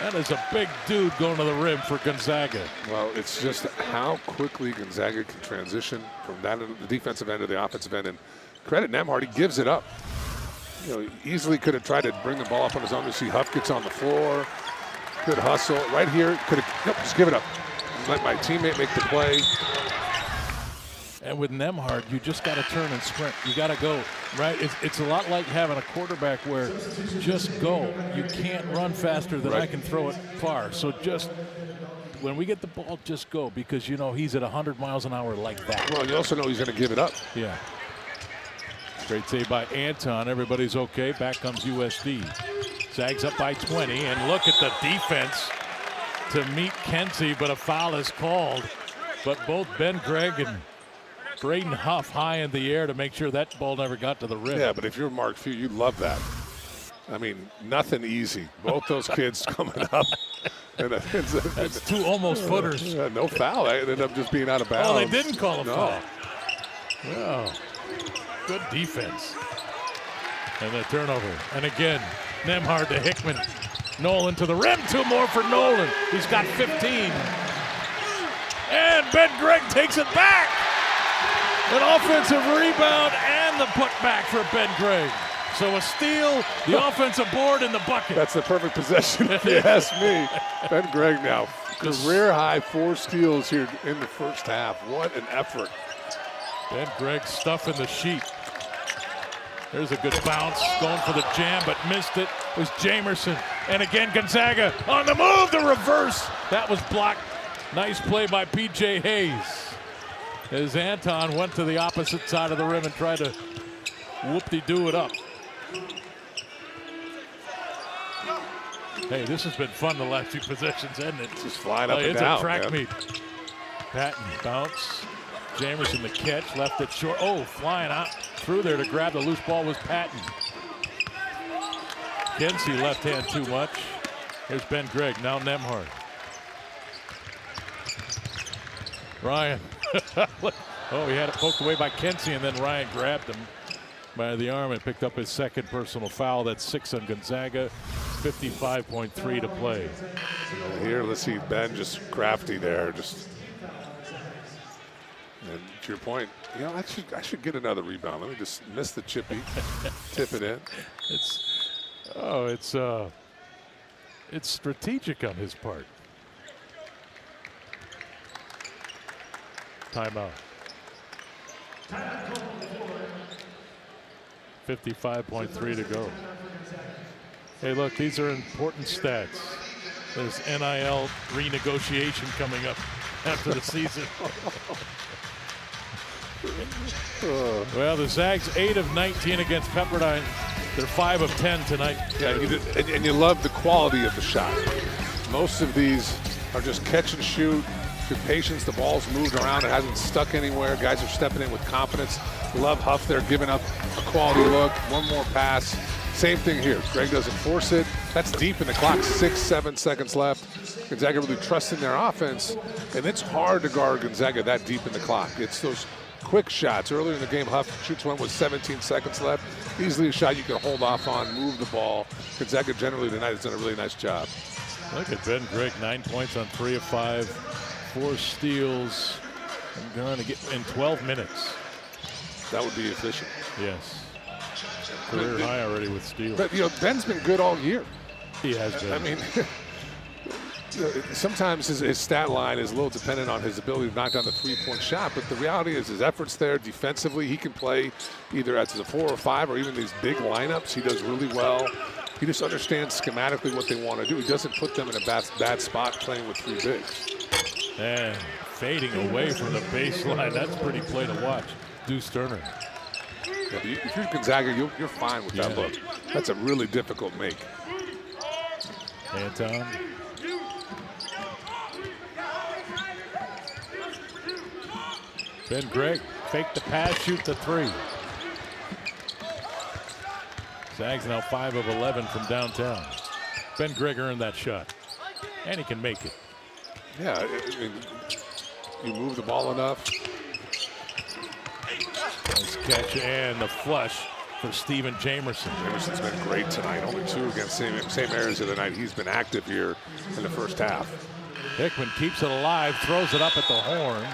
That is a big dude going to the rim for Gonzaga. Well, it's just how quickly Gonzaga can transition from that the defensive end to the offensive end. And credit Nembhard, he gives it up. You know, he easily could have tried to bring the ball up on his own. You see Huff gets on the floor. Good hustle. Right here, could have, nope, just give it up. Let my teammate make the play. And with Nembhard, you just got to turn and sprint. You got to go, right? It's a lot like having a quarterback where just go. You can't run faster than I can throw it far. So just, when we get the ball, just go, because you know he's at 100 miles an hour like that. Well, you also know he's going to give it up. Yeah. Great save by Anton. Everybody's okay. Back comes USD. Zags up by 20, and look at the defense to meet Kensey, but a foul is called. But both Ben Gregg and Braden Huff high in the air to make sure that ball never got to the rim. Yeah, but if you're Mark Few, you'd love that. I mean, nothing easy. Both those kids coming up. And that's two almost footers. No foul. It ended up just being out of bounds. Oh, they didn't call a foul. Oh, good defense. And the turnover. And again, Nembhard to Hickman. Nolan to the rim. Two more for Nolan. He's got 15. And Ben Gregg takes it back. An offensive rebound and the putback for Ben Gregg. So a steal, the offensive board in the bucket. That's the perfect possession, if you ask me. Ben Gregg now, career high 4 steals here in the first half. What an effort. Ben Gregg stuffing the sheet. There's a good bounce, going for the jam, but missed it. It was Jamerson. And again, Gonzaga on the move, the reverse. That was blocked. Nice play by P.J. Hayes. As Anton went to the opposite side of the rim and tried to whoop-de-doo it up. Hey, this has been fun the last few possessions, hasn't it? Just flying up and it's down. It's a track meet. Patton bounce. Jamerson the catch, left it short. Oh, flying out through there to grab the loose ball was Patton. Kensey left hand too much. Here's Ben Gregg, now Nembhard. Ryan. Oh, he had it poked away by Kensey, and then Ryan grabbed him by the arm and picked up his second personal foul. That's 6 on Gonzaga, 55.3 to play. Here, let's see Ben just crafty there. Just, and to your point, you know, I should get another rebound. Let me just miss the chippy, tip it in. It's strategic on his part. Timeout. 55.3 to go. Hey, look, these are important stats. There's NIL renegotiation coming up after the season. Well, the Zags 8 of 19 against Pepperdine. They're 5 of 10 tonight. Yeah, and you love the quality of the shot. Most of these are just catch and shoot. Good patience, the ball's moved around, it hasn't stuck anywhere. Guys are stepping in with confidence. Love Huff there giving up a quality look. One more pass. Same thing here. Gregg doesn't force it. That's deep in the clock. 6-7 seconds left. Gonzaga really trusting their offense, and it's hard to guard Gonzaga that deep in the clock. It's those quick shots. Earlier in the game, Huff shoots one with 17 seconds left. Easily a shot you can hold off on, move the ball. Gonzaga generally tonight has done a really nice job. Look at Ben Gregg, 9 points on 3 of 5, 4 steals. I'm going to get in 12 minutes. That would be efficient. Yes. Career high already with steals. But, Ben's been good all year. He has been. I mean, sometimes his stat line is a little dependent on his ability to knock down the three-point shot, but the reality is his effort's there. Defensively, he can play either as a 4 or 5 or even these big lineups. He does really well. He just understands schematically what they want to do. He doesn't put them in a bad spot playing with 3 bigs. And fading away from the baseline. That's pretty play to watch. Deuce Turner. Yeah, if you're Gonzaga, you're fine with that look. That's a really difficult make. Anton. Ben Gregg, fake the pass, shoot the 3. Zags now 5 of 11 from downtown. Ben Gregg earned that shot, and he can make it. Yeah, you move the ball enough. Nice catch and the flush for Steven Jamerson. Jamerson's been great tonight. Only 2 against same areas of the night. He's been active here in the first half. Hickman keeps it alive, throws it up at the horn,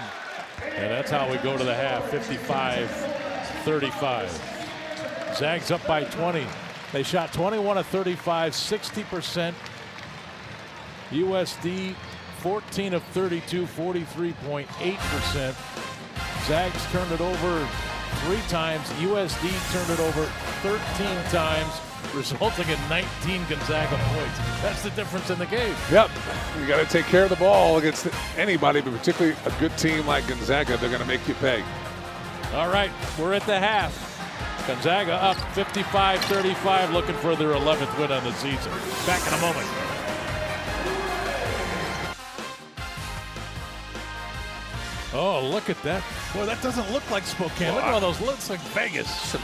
and that's how we go to the half, 55-35. Zags up by 20. They shot 21 of 35, 60%. USD 14 of 32, 43.8%. Zags turned it over 3 times. USD turned it over 13 times, resulting in 19 Gonzaga points. That's the difference in the game. Yep. You got to take care of the ball against anybody, but particularly a good team like Gonzaga. They're going to make you pay. All right, we're at the half. Gonzaga up 55-35, looking for their 11th win on the season. Back in a moment. Oh, look at that. Boy, that doesn't look like Spokane. Look at all those. Looks like Vegas.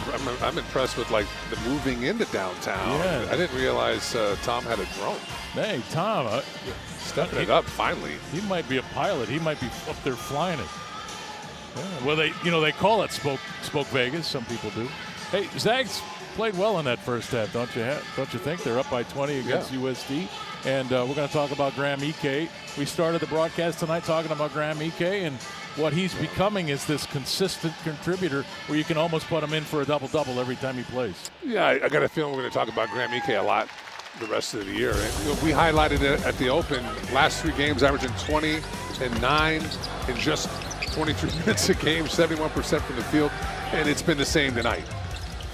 I'm impressed with, like, the moving into downtown. Yeah. I didn't realize Tom had a drone. Hey, Tom. Stepping it up, finally. He might be a pilot. He might be up there flying it. Yeah. Well, they call it Spoke Vegas. Some people do. Hey, Zags played well in that first half, don't you think? They're up by 20 against USD. And we're going to talk about Graham Ike. We started the broadcast tonight talking about Graham Ike, and what he's becoming is this consistent contributor where you can almost put him in for a double-double every time he plays. Yeah, I got a feeling we're going to talk about Graham Ike a lot the rest of the year. And, we highlighted it at the Open. Last 3 games averaging 20 and 9 in just 23 minutes a game, 71% from the field, and it's been the same tonight.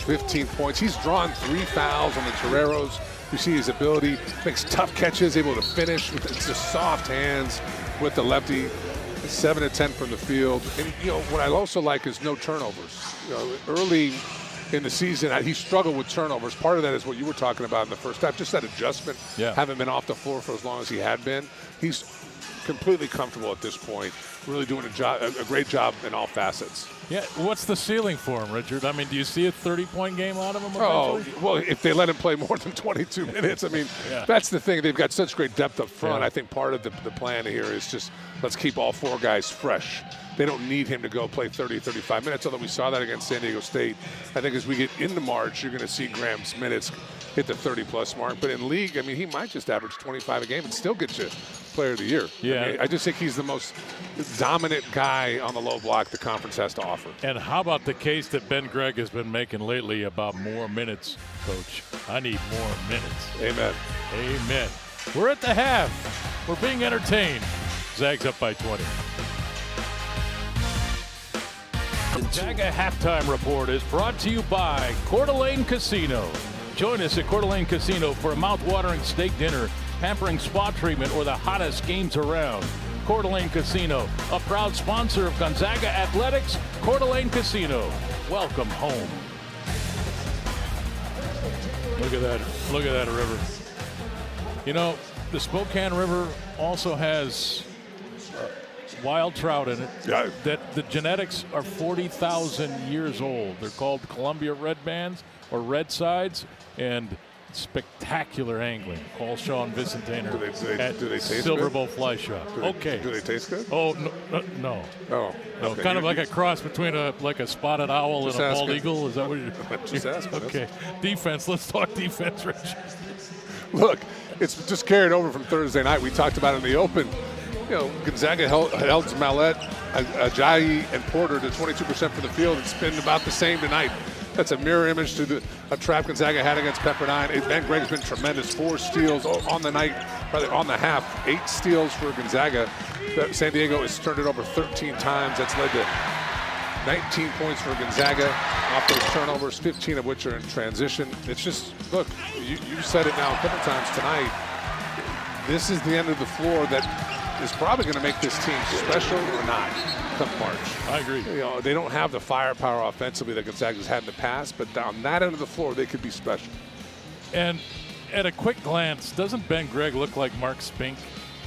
15 points. He's drawn 3 fouls on the Toreros. You see his ability, makes tough catches, able to finish with just soft hands with the lefty. 7 of 10 from the field. And what I also like is no turnovers. Early in the season, he struggled with turnovers. Part of that is what you were talking about in the first half, just that adjustment. Yeah. Haven't been off the floor for as long as he had been. He's completely comfortable at this point, really doing a great job in all facets. Yeah, what's the ceiling for him, Richard? I mean, do you see a 30-point game out of him eventually? Oh, well, if they let him play more than 22 minutes, I mean, that's the thing. They've got such great depth up front. Yeah. I think part of the plan here is just let's keep all 4 guys fresh. They don't need him to go play 30, 35 minutes, although we saw that against San Diego State. I think as we get into March, you're going to see Graham's minutes hit the 30-plus mark. But in league, I mean, he might just average 25 a game and still get you Player of the Year. Yeah. I just think he's the most dominant guy on the low block the conference has to offer. And how about the case that Ben Gregg has been making lately about more minutes, Coach? I need more minutes. Amen. Amen. We're at the half. We're being entertained. Zags up by 20. Gonzaga Halftime Report is brought to you by Coeur d'Alene Casino. Join us at Coeur d'Alene Casino for a mouth-watering steak dinner, pampering spa treatment, or the hottest games around. Coeur d'Alene Casino, a proud sponsor of Gonzaga Athletics. Coeur d'Alene Casino, welcome home. Look at that. Look at that river. You know, the Spokane River also has wild trout in it. Yeah. That the genetics are 40,000 years old. They're called Columbia red bands or red sides, and spectacular angling. Call Sean Vicentainer at do they taste Silver good? Bowl Fly Shop. Okay. Do they taste good? Oh, no. Oh, No, okay. kind of like a cross between a spotted owl and Just a bald asking. eagle. Is that what you're Just asking. Okay. Defense. Let's talk defense, Rich. Look, it's just carried over from Thursday night. We talked about it in the open. You know, Gonzaga held Mallet, Ajayi, and Porter to 22% from the field. It's been about the same tonight. That's a mirror image to a trap Gonzaga had against Pepperdine. Ben Gregg's been tremendous. 4 steals on the night, rather on the half. 8 steals for Gonzaga. San Diego has turned it over 13 times. That's led to 19 points for Gonzaga off those turnovers, 15 of which are in transition. It's just, look, you said it now a couple times tonight. This is the end of the floor that is probably going to make this team special or not come March. I agree. You know, they don't have the firepower offensively that Gonzaga's had in the past, but down that end of the floor, they could be special. And at a quick glance, doesn't Ben Gregg look like Mark Spink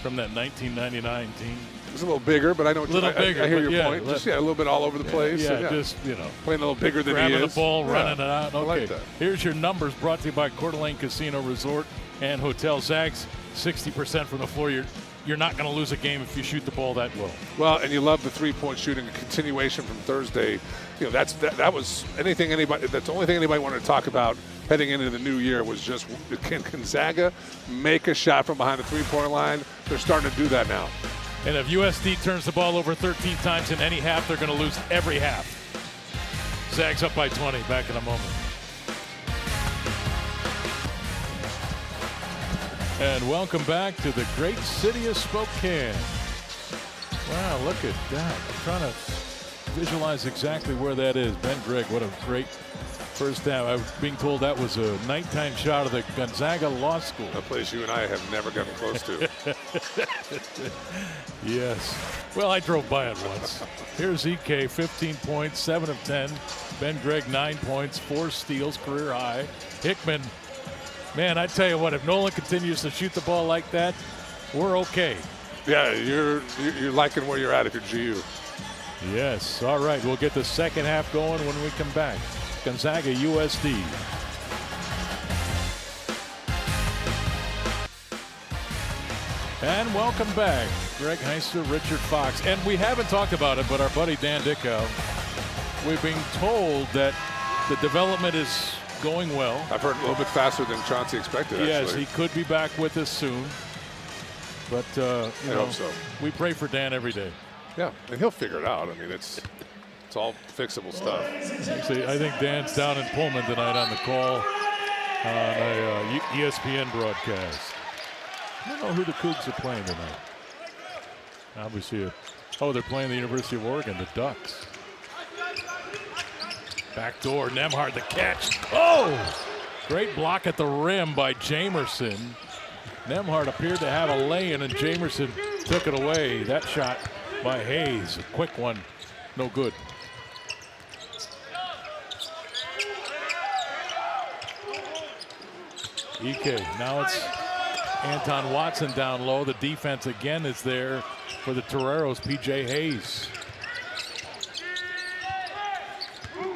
from that 1999 team? He's a little bigger, but I don't. Little bigger, I hear your yeah, point. Just a little bit all over the place. Yeah, just playing a little bigger than he is. grabbing the ball, running it out. Okay. I like that. Here's your numbers brought to you by Coeur d'Alene Casino Resort and Hotel. Zags 60% from the floor. You're not going to lose a game if you shoot the ball that well. Well, and you love the three-point shooting, a continuation from Thursday. You know, that was anything anybody. That's the only thing anybody wanted to talk about heading into the new year was just, can Gonzaga make a shot from behind the three-point line? They're starting to do that now. And if USD turns the ball over 13 times in any half, they're going to lose every half. Zags up by 20. Back in a moment. And welcome back to the great city of Spokane. Wow, look at that. I'm trying to visualize exactly where that is. Ben Gregg, what a great first down. I was being told that was a nighttime shot of the Gonzaga Law School. A place you and I have never gotten close to. Yes. Well, I drove by it once. Here's EK, 15 points, 7 of 10. Ben Gregg, 9 points, 4 steals, career high. Hickman, man, I tell you what, if Nolan continues to shoot the ball like that, we're okay. Yeah, you're liking where you're at if you're GU. Yes. All right, we'll get the second half going when we come back. Gonzaga USD. And welcome back. Greg Heister, Richard Fox. And we haven't talked about it, but our buddy Dan Dickow, we've been told that the development is going well. I've heard a little bit faster than Chauncey expected, actually. Yes, he could be back with us soon. But, I hope so. We pray for Dan every day. Yeah, and he'll figure it out. I mean, it's all fixable stuff. Actually, I think Dan's down in Pullman tonight on the call on a ESPN broadcast. I don't know who the Cougs are playing tonight. Obviously, they're playing the University of Oregon, the Ducks. Backdoor, Nembhard the catch. Oh! Great block at the rim by Jamerson. Nembhard appeared to have a lay-in, and Jamerson took it away. That shot by Hayes, a quick one, no good. EK, now it's Anton Watson down low. The defense again is there for the Toreros, PJ Hayes.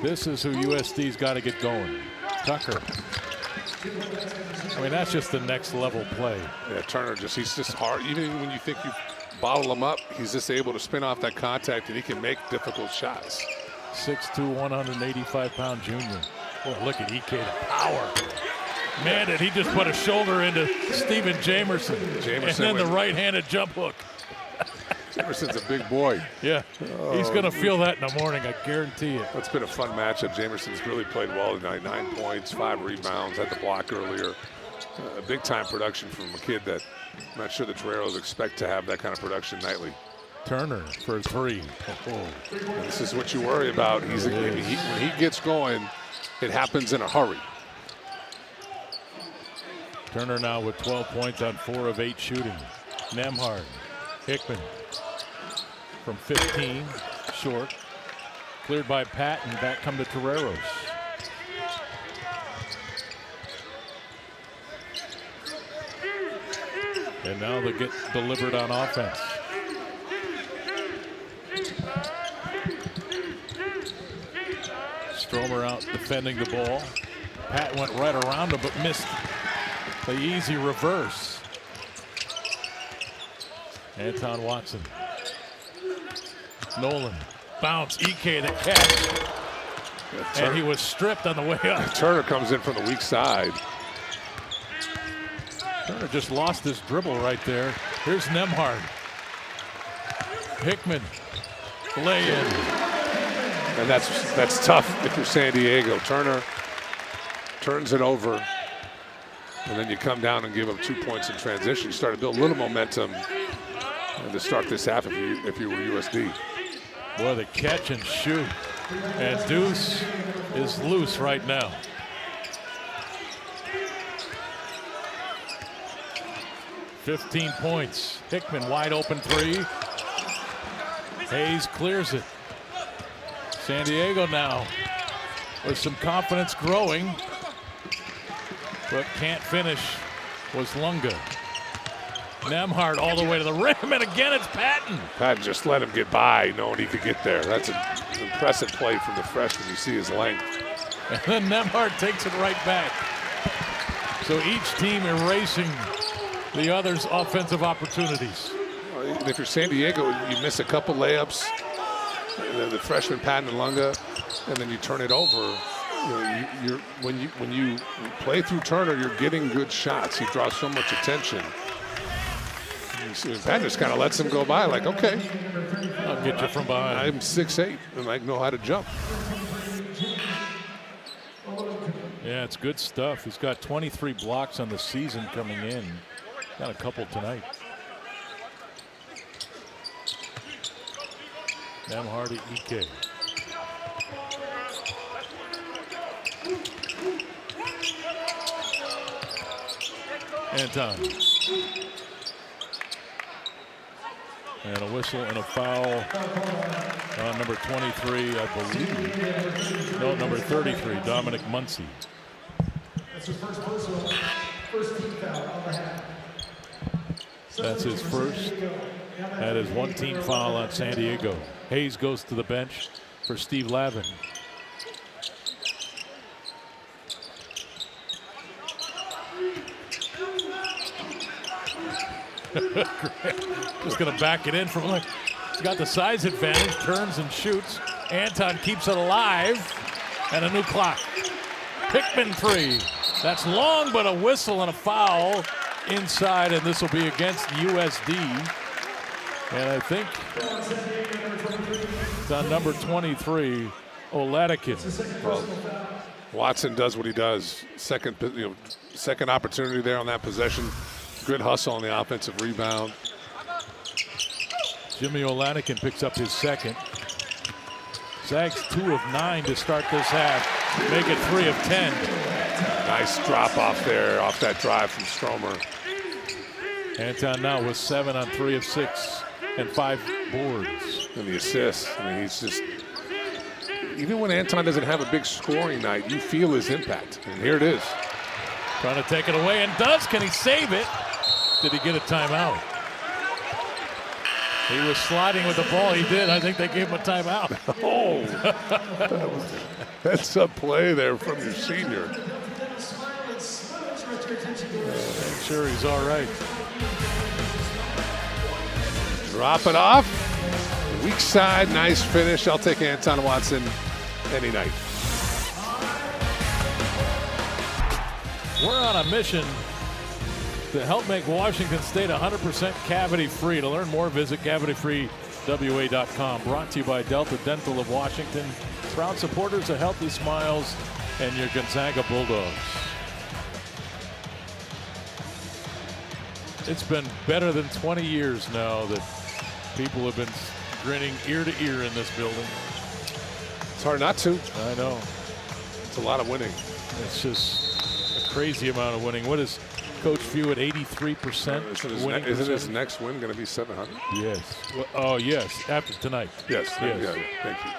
This is who USD's got to get going. Tucker. I mean, that's just the next level play. Yeah, Turner he's just hard. Even when you think you bottle him up, he's just able to spin off that contact and he can make difficult shots. 6'2", 185-pound junior. Boy, look at EK, the power. Man, did he just put a shoulder into Stephen Jamerson. And then the right-handed jump hook. Jamerson's a big boy. Yeah, he's going to feel that in the morning, I guarantee it. It's been a fun matchup. Jamerson's really played well tonight. 9 points, 5 rebounds, had the block earlier. Big-time production from a kid that I'm not sure the Toreros expect to have that kind of production nightly. Turner for 3. This is what you worry about. When he gets going, it happens in a hurry. Turner now with 12 points on 4 of 8 shooting. Nembhard, Hickman from 15, short. Cleared by Pat, and back come the Toreros. And now they get delivered on offense. Stromer out defending the ball. Pat went right around him but missed the easy reverse. Anton Watson. Nolan. Bounce. EK the catch. And he was stripped on the way up. Turner comes in from the weak side. Turner just lost his dribble right there. Here's Nembhard. Hickman. Lay in. And that's tough if you're San Diego. Turner turns it over. And then you come down and give him 2 points in transition. You start to build a little momentum to start this half if you were USD. Boy, the catch and shoot. And Deuce is loose right now. $15 points. Hickman wide open three. Hayes clears it. San Diego now with some confidence growing, but can't finish was Lunga. Nembhard all the way to the rim, and again it's Patton. Patton just let him get by, knowing he could get there. That's an impressive play from the freshman. You see his length. And then Nembhard takes it right back. So each team erasing the other's offensive opportunities. If you're San Diego, you miss a couple layups, and then the freshman Patton and Lunga, and then you turn it over. When you play through Turner, you're getting good shots. He draws so much attention. Patton just kind of lets him go by, like, okay, I'll get you from behind. I'm 6'8", and I know how to jump. Yeah, it's good stuff. He's got 23 blocks on the season coming in. Got a couple tonight. Nembhard to Ike. Anton. And a whistle and a foul on number 23, I believe. No, number 33, Dominic Muncy. That's his first personal, first team foul on the half. That's his first. That is one team foul on San Diego. Hayes goes to the bench for Steve Lavin. Just going to back it in from like, he's got the size advantage, turns and shoots. Anton keeps it alive, and a new clock. Hickman three. That's long, but a whistle and a foul inside, and this will be against USD. And I think it's on number 23, Oladikin. Well, Watson does what he does. Second opportunity there on that possession. Good hustle on the offensive rebound. Jimmy Oladikin picks up his second. Zags 2 of 9 to start this half. Make it 3 of 10. Nice drop off there, off that drive from Stromer. Anton now with 7 on 3 of 6 and 5 boards. And the assist. I mean, he's just, even when Anton doesn't have a big scoring night, you feel his impact. And here it is. Trying to take it away and does. Can he save it? Did he get a timeout? He was sliding with the ball. He did. I think they gave him a timeout. Oh, that's a play there from your senior. Make sure he's all right. Drop it off. Weak side, nice finish. I'll take Anton Watson any night. We're on a mission to help make Washington State 100% cavity-free. To learn more, visit cavityfreewa.com. Brought to you by Delta Dental of Washington. Proud supporters of Healthy Smiles and your Gonzaga Bulldogs. It's been better than 20 years now that people have been grinning ear to ear in this building. It's hard not to. I know. It's a lot of winning. It's just a crazy amount of winning. What is Coach Few at 83% winning? Isn't his next win going to be 700? Yes. Well, oh, yes. After tonight. Yes. Yes. Yeah, thank you.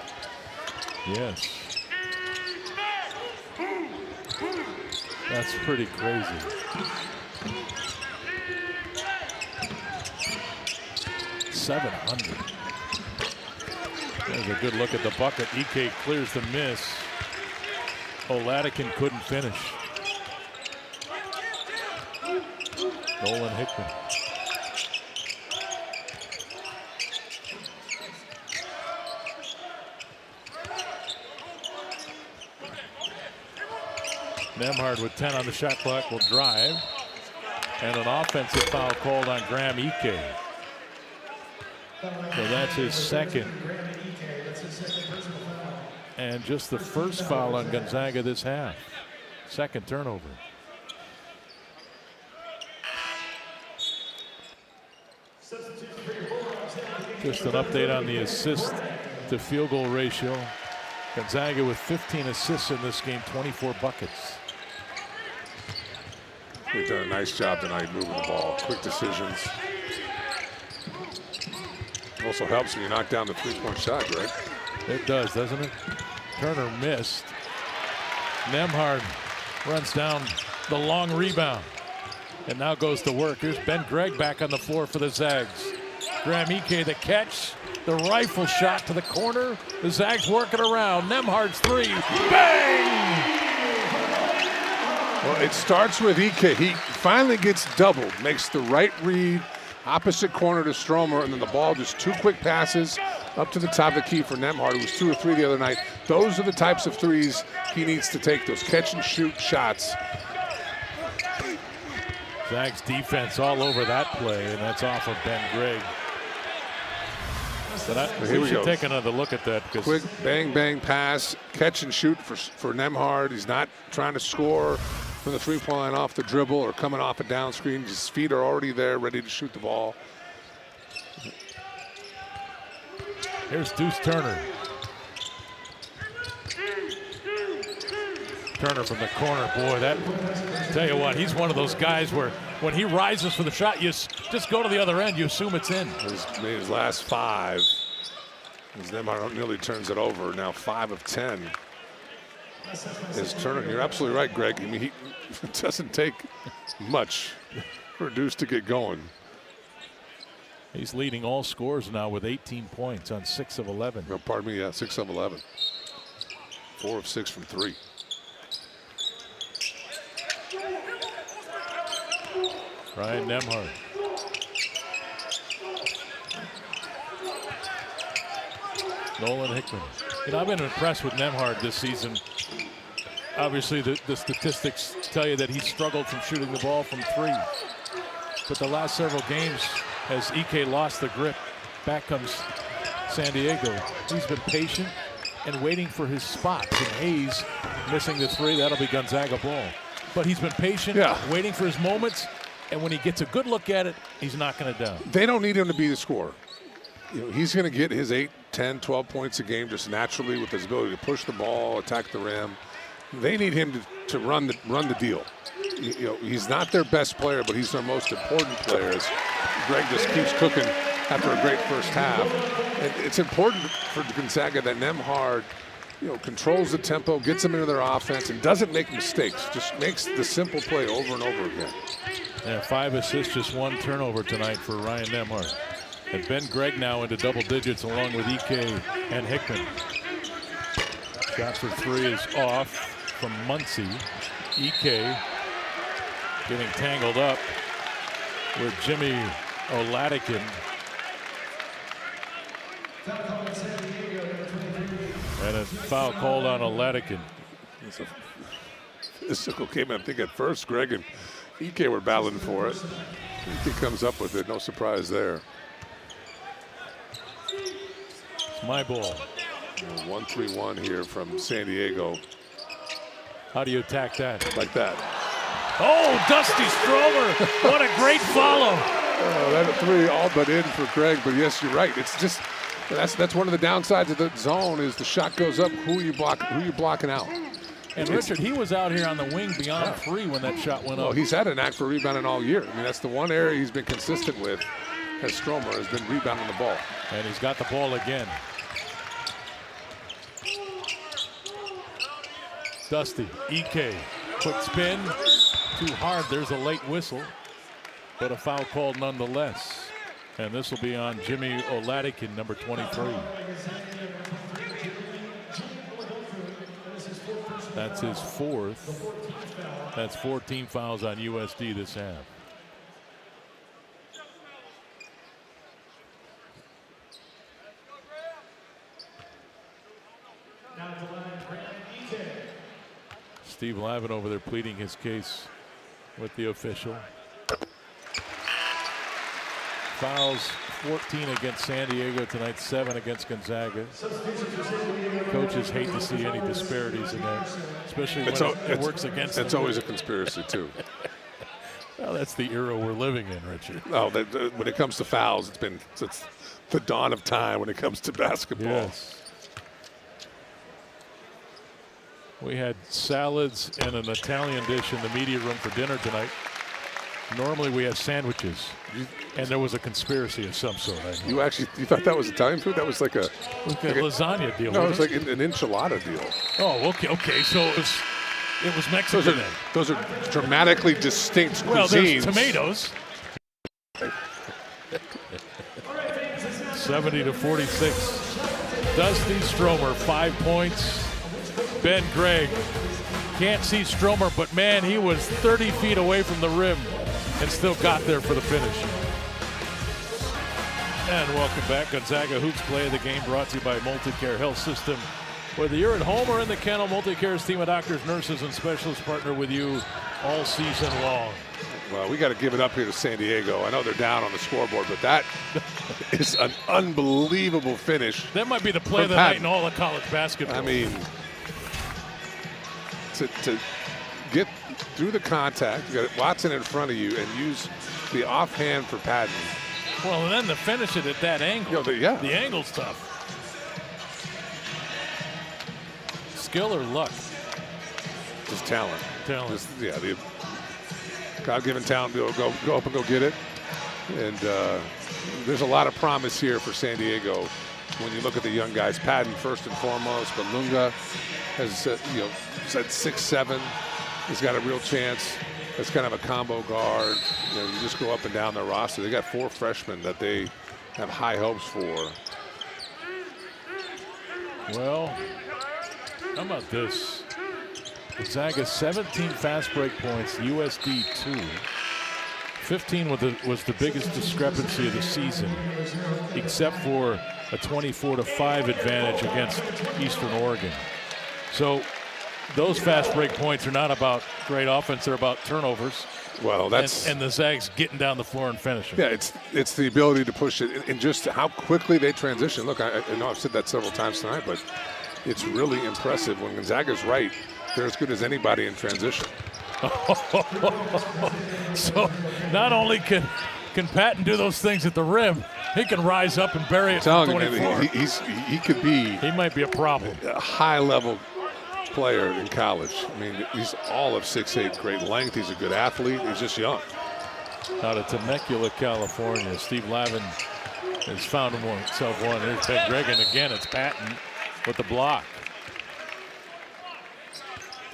Yes. That's pretty crazy. $700. There's a good look at the bucket. Ike clears the miss. Oladikin couldn't finish. Nolan Hickman. Nembhard with 10 on the shot clock will drive. And an offensive foul called on Graham Ike. So that's his second. And just the first foul on Gonzaga this half. Second turnover. Just an update on the assist to field goal ratio. Gonzaga with 15 assists in this game, 24 buckets. They've done a nice job tonight moving the ball. Quick decisions. Also helps when you knock down the three-point shot, Greg. It does, doesn't it? Turner missed. Nembhard runs down the long rebound and now goes to work. Here's Ben Gregg back on the floor for the Zags. Graham Ike the catch. The rifle shot to the corner. The Zags working around. Nembhard's three. Bang! Well, it starts with Ike. He finally gets doubled, makes the right read, opposite corner to Stromer, and then the ball just two quick passes up to the top of the key for Nembhard, who was 2 or 3 the other night. Those are the types of threes he needs to take, those catch and shoot shots. Zags defense all over that play, and that's off of Ben Gregg. But we should take another look at that. Quick bang, bang pass, catch and shoot for Nembhard. He's not trying to score from the three-point line off the dribble or coming off a down screen. His feet are already there, ready to shoot the ball. Here's Deuce Turner. Turner from the corner, boy, that, tell you what, he's one of those guys where when he rises for the shot, you just go to the other end, you assume it's in. He's made his last 5. As Nembhard nearly turns it over, now 5 of 10. Is Turner, you're absolutely right, Greg. I mean, it doesn't take much for Deuce to get going. He's leading all scorers now with 18 points on 6 of 11. No, pardon me, yeah, 6 of 11. 4 of 6 from 3. Ryan Nembhard. Nolan Hickman. You know, I've been impressed with Nembhard this season. Obviously, the statistics tell you that he struggled from shooting the ball from 3. But the last several games, as Ike lost the grip, back comes San Diego. He's been patient and waiting for his spots. And Hayes missing the 3, that'll be Gonzaga ball. But he's been patient, waiting for his moments. And when he gets a good look at it, he's knocking it down. They don't need him to be the scorer. You know, he's going to get his 8, 10, 12 points a game just naturally with his ability to push the ball, attack the rim. They need him to run the deal. You know, he's not their best player, but he's their most important player. As Greg just keeps cooking after a great first half. And it's important for Gonzaga that Nembhard, you know, controls the tempo, gets them into their offense, and doesn't make mistakes. Just makes the simple play over and over again. Yeah, 5 assists, just 1 turnover tonight for Ryan Nembhard. And Ben Gregg now into double digits along with Ike and Hickman. Shot for 3 is off from Muncie. Ike getting tangled up with Jimmy Oladikin. And a foul called on Oladikin. It's a physical game, I think, at first, Greg and Ike were battling for it. Ike comes up with it, no surprise there. It's my ball. 1-3-1 here from San Diego. How do you attack that? Like that. Oh, Dusty Stromer. What a great follow. That 3 all but in for Greg, but yes, you're right. It's just, that's one of the downsides of the zone is the shot goes up, who are you blocking out? And Richard, he was out here on the wing beyond 3 when that shot went up. Well, he's had a knack for rebounding all year. I mean, that's the one area he's been consistent with as Stromer has been rebounding the ball. And he's got the ball again. Dusty, Ike, quick spin, too hard. There's a late whistle, but a foul called nonetheless. And this will be on Jimmy Oladikin, number 23. That's his 4th. That's 14 fouls on USD this half. Steve Lavin over there pleading his case with the official. Fouls 14 against San Diego tonight, 7 against Gonzaga. Coaches hate to see any disparities in that, especially when it works against them. It's always a conspiracy, too. Well, that's the era we're living in, Richard. No, when it comes to fouls, it's the dawn of time when it comes to basketball. Yes. We had salads and an Italian dish in the media room for dinner tonight. Normally we have sandwiches, and there was a conspiracy of some sort. You thought that was Italian food? That was like a lasagna deal. No, it was like an enchilada deal. Oh, okay. So it was Mexican. Those are dramatically distinct cuisines. Well, there's tomatoes. 70-46. Dusty Stromer, 5 points. Ben Gregg can't see Stromer, but man, he was 30 feet away from the rim and still got there for the finish. And welcome back. Gonzaga Hoops Play of the Game brought to you by Multicare Health System. Whether you're at home or in the kennel, Multicare's team of doctors, nurses, and specialists partner with you all season long. Well, we got to give it up here to San Diego. I know they're down on the scoreboard, but that is an unbelievable finish. That might be the play of the night in all of college basketball. I mean, to get through the contact, you got Watson in front of you, and use the offhand for Patton. Well, and then to finish it at that angle. The angle's tough. Skill or luck? Just talent. Talent. The God-given talent to go up and go get it. And there's a lot of promise here for San Diego when you look at the young guys. Patton first and foremost, but Lunga has said 6'7". He's got a real chance. It's kind of a combo guard. You just go up and down their roster. They got 4 freshmen that they have high hopes for. Well, how about this? Gonzaga 17 fast break points, USD 2. 15 was the biggest discrepancy of the season, except for a 24-5 advantage against Eastern Oregon. So those fast break points are not about great offense; they're about turnovers. Well, that's and the Zags getting down the floor and finishing. Yeah, it's the ability to push it and just how quickly they transition. Look, I know I've said that several times tonight, but it's really impressive when Gonzaga's right. They're as good as anybody in transition. So not only can Patton do those things at the rim, he can rise up and bury it from 24. He might be a problem. A high-level player in college. I mean, he's all of 6'8", great length. He's a good athlete. He's just young. Out of Temecula, California, Steve Lavin has found himself one. There's Ben Gregg, and again, it's Patton with the block.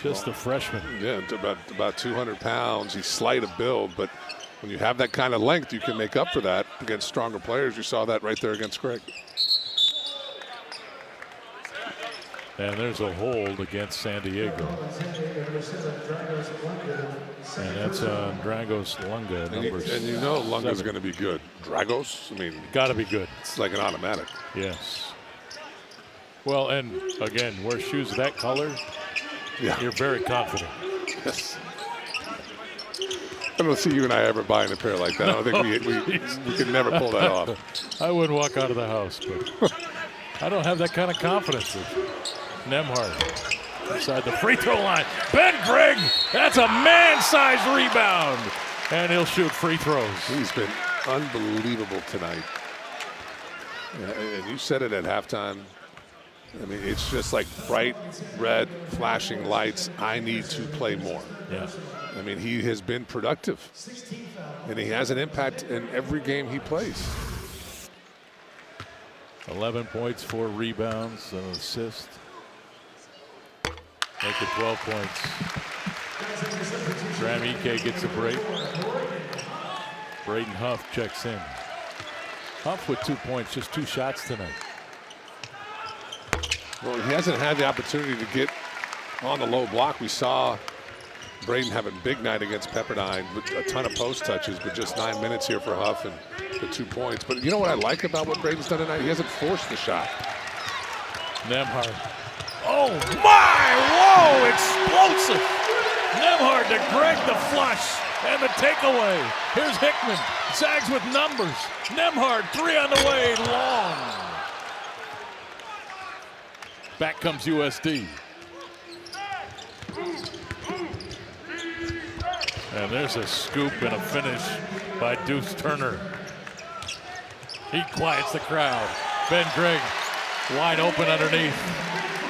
Just a freshman. Yeah, about 200 pounds. He's slight of build, but when you have that kind of length, you can make up for that against stronger players. You saw that right there against Gregg. And there's a hold against San Diego. And that's on Dragos Lunga. And you know Lunga's going to be good. Dragos, I mean. Got to be good. It's like an automatic. Yes. Well, and again, wear shoes of that color. Yeah. You're very confident. Yes. I don't see you and I ever buying a pair like that. I don't think we can never pull that off. I wouldn't walk out of the house, but I don't have that kind of confidence. Nembhard inside the free throw line. Ben Gregg, that's a man-sized rebound. And he'll shoot free throws. He's been unbelievable tonight. And you said it at halftime. I mean, it's just like bright red flashing lights. I need to play more. Yeah. I mean, he has been productive. And he has an impact in every game he plays. 11 points, 4 rebounds, an assist. Make it 12 points. Graham Ike gets a break. Braden Huff checks in. Huff with 2 points, just 2 shots tonight. Well, he hasn't had the opportunity to get on the low block. We saw Braden having a big night against Pepperdine with a ton of post touches, but just 9 minutes here for Huff and the 2 points. But you know what I like about what Braden's done tonight? He hasn't forced the shot. Nembhard. Oh my! Whoa! Explosive! Nembhard to Gregg the flush. And the takeaway. Here's Hickman. Zags with numbers. Nembhard, 3 on the way. Long. Back comes USD. And there's a scoop and a finish by Deuce Turner. He quiets the crowd. Ben Gregg wide open underneath.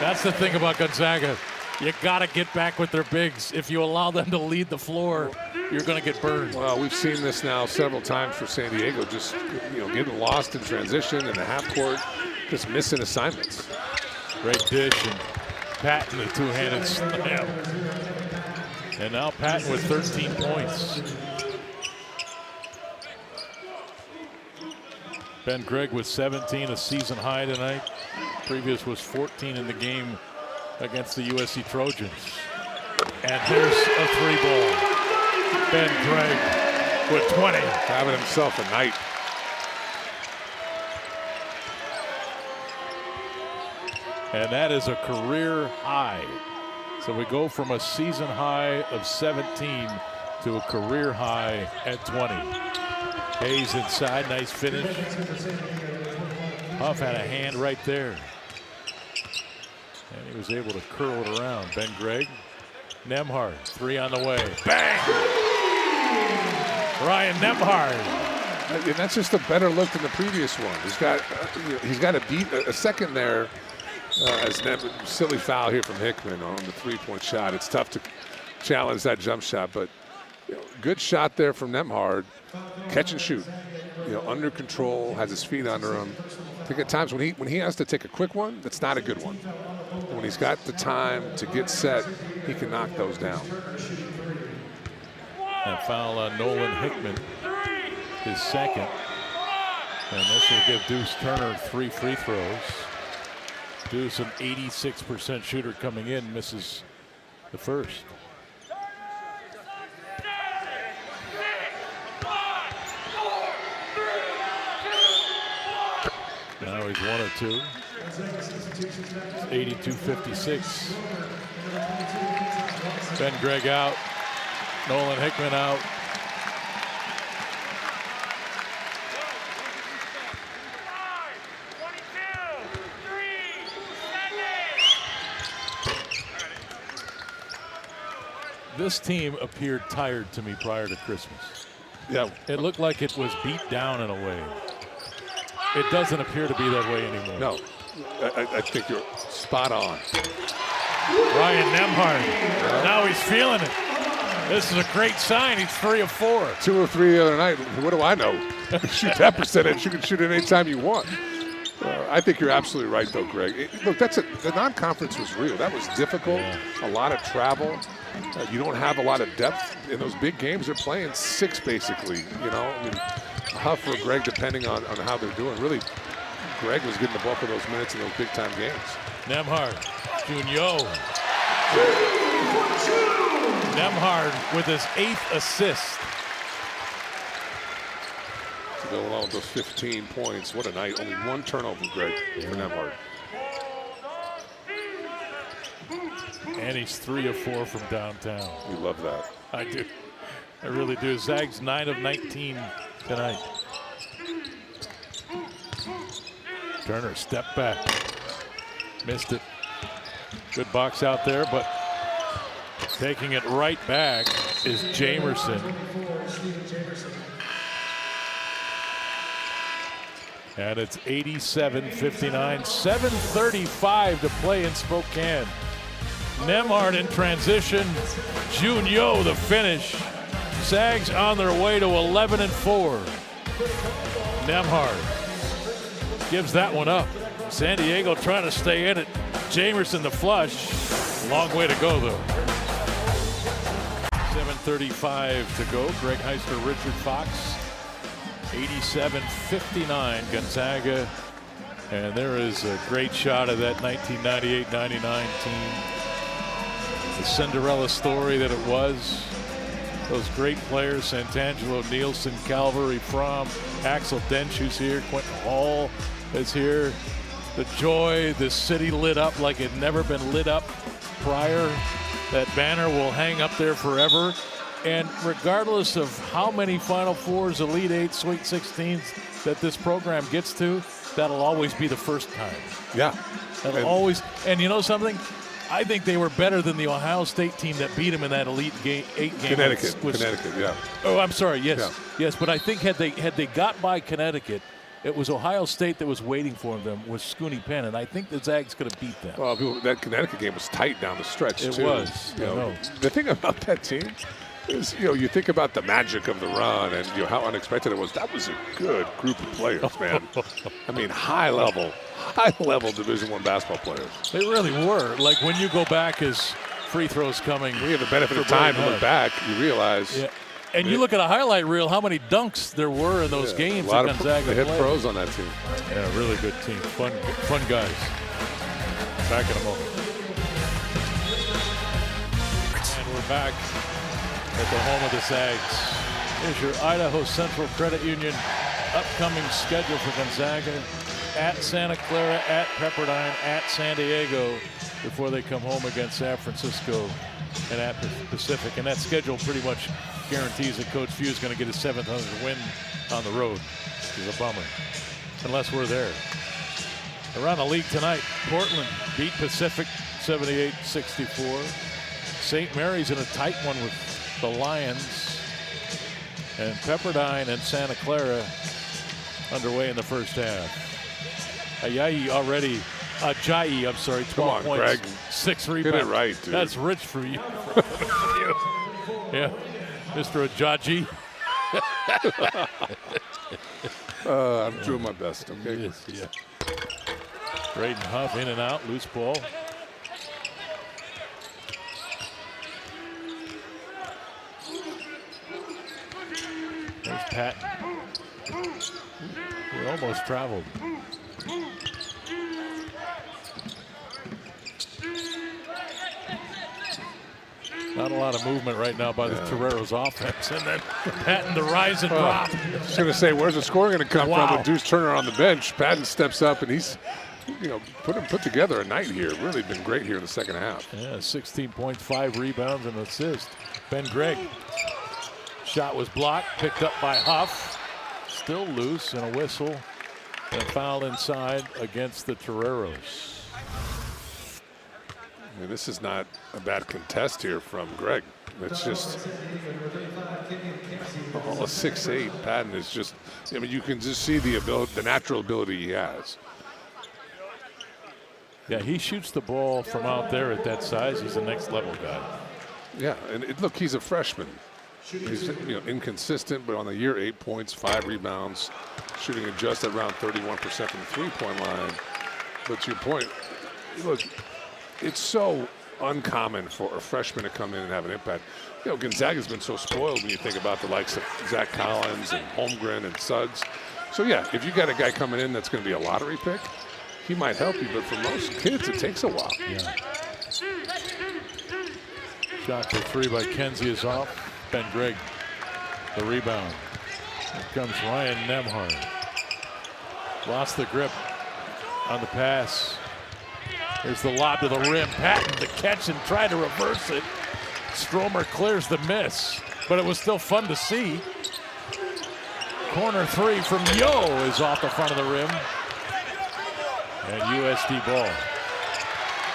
That's the thing about Gonzaga. You got to get back with their bigs. If you allow them to lead the floor, you're going to get burned. Well, we've seen this now several times for San Diego, just getting lost in transition in the half court, just missing assignments. Great dish, and Patton, the two-handed slam. And now Patton with 13 points. Ben Gregg with 17, a season high tonight. Previous was 14 in the game against the USC Trojans. And here's a 3-ball. Ben Gregg with 20. Having himself a night. And that is a career high. So we go from a season high of 17 to a career high at 20. Hayes inside, nice finish. Huff had a hand right there. And he was able to curl it around. Ben Gregg, Nembhard, 3 on the way. Bang! Ryan Nembhard. And that's just a better look than the previous one. He's got to beat a second there. As silly foul here from Hickman on the 3-point shot. It's tough to challenge that jump shot, but good shot there from Nembhard. Catch and shoot. Under control, has his feet under him. I think at times when he has to take a quick one, that's not a good one. When he's got the time to get set, he can knock those down. That foul on Nolan Hickman, his second. And this will give Deuce Turner 3 free throws. Deuce, an 86% shooter coming in, misses the first. Now he's 1 of 2. 82-56. Ben Gregg out. Nolan Hickman out. This team appeared tired to me prior to Christmas. Yeah, it looked like it was beat down in a way. It doesn't appear to be that way anymore. No, I think you're spot on. Ryan Nembhard, now he's feeling it. This is a great sign. He's 3 of 4. 2 or 3 the other night. What do I know? Shoot that percentage. You can shoot it anytime you want. I think you're absolutely right, though, Greg. Look, the non-conference was real. That was difficult. Yeah. A lot of travel. You don't have a lot of depth in those big games. They're playing 6 basically. I mean, Huff or Greg, depending on how they're doing. Really, Greg was getting the bulk of those minutes in those big-time games. Nembhard, Junyo. Nembhard with his 8th assist. To go along with those 15 points. What a night. Only 1 turnover, Greg, for Nembhard. And he's 3 of 4 from downtown. We love that. I do. I really do. Zags 9 of 19 tonight. Turner, step back. Missed it. Good box out there, but taking it right back is Jamerson. And it's 87-59, 7:35 to play in Spokane. Nembhard in transition, Junyo the finish. Zags on their way to 11 and 4. Nembhard gives that one up. San Diego trying to stay in it. Jamerson the flush. Long way to go though. 7:35 to go. Greg Heister, Richard Fox. 87-59 Gonzaga. And there is a great shot of that 1998-99 team. The Cinderella story that it was. Those great players, Santangelo, Nielsen, Calvary, Fromm, Axel Dench, who's here, Quentin Hall is here. The joy, the city lit up like it never been lit up prior. That banner will hang up there forever. And regardless of how many Final Fours, Elite Eights, Sweet 16s that this program gets to, that'll always be the first time. Yeah. That'll always. And you know something? I think they were better than the Ohio State team that beat them in that Elite 8 game. Connecticut, yeah. Oh, I'm sorry. Yes, Yeah. yes. But I think had they got by Connecticut, it was Ohio State that was waiting for them with Scooney Penn, and I think the Zags could have beat them. Well, that Connecticut game was tight down the stretch, It too. was. You know, the thing about that team is, you think about the magic of the run and how unexpected it was. That was a good group of players, man. I mean, high level Division I basketball players. They really were. Like when you go back as free throws coming. We have the benefit of time to look back. You realize. Yeah. And you look at a highlight reel, how many dunks there were in those games. A lot that of Gonzaga hit played. pros on that team. Yeah, really good team. Fun guys. Back in a moment. And we're back at the home of the Zags. Here's your Idaho Central Credit Union upcoming schedule for Gonzaga. At Santa Clara, at Pepperdine, at San Diego before they come home against San Francisco and at Pacific. And that schedule pretty much guarantees that Coach Few is going to get his 700th win on the road. It's a bummer, unless we're there. Around the league tonight, Portland beat Pacific 78-64. St. Mary's in a tight one with the Lions. And Pepperdine and Santa Clara underway in the first half. Ajayi, I'm sorry, 12 Come on, points, Greg. 6 rebounds. Get it right, dude. That's rich for you. Yeah, Mr. Ajayi. I'm doing my best, okay? Yes, yeah. Braden Huff in and out, loose ball. There's Patton. He almost traveled. Not a lot of movement right now by the Toreros offense. And then Patton the rise and drop. I was going to say, where's the scoring going to come from with Deuce Turner on the bench? Patton steps up, and he's, put together a night here. Really been great here in the second half. Yeah, 16.5 rebounds and an assist. Ben Gregg. Shot was blocked, picked up by Huff. Still loose, and a whistle. And fouled inside against the Toreros. I mean, this is not a bad contest here from Greg. It's just a 6'8". Patton is just. I mean, you can just see the natural ability he has. Yeah, he shoots the ball from out there at that size. He's a next level guy. Yeah, and look, he's a freshman. He's inconsistent, but on the year, 8 points, 5 rebounds, shooting at just around 31% from the three-point line. But to your point, look. It's so uncommon for a freshman to come in and have an impact. Gonzaga's been so spoiled when you think about the likes of Zach Collins and Holmgren and Suggs. So, yeah, if you got a guy coming in that's going to be a lottery pick, he might help you. But for most kids, it takes a while. Yeah. Shot for 3 by Kenzie is off. Ben Gregg, the rebound. Here comes Ryan Nembhard. Lost the grip on the pass. There's the lob to the rim. Patton to catch and try to reverse it. Stromer clears the miss, but it was still fun to see. Corner 3 from Yo is off the front of the rim. And USD ball.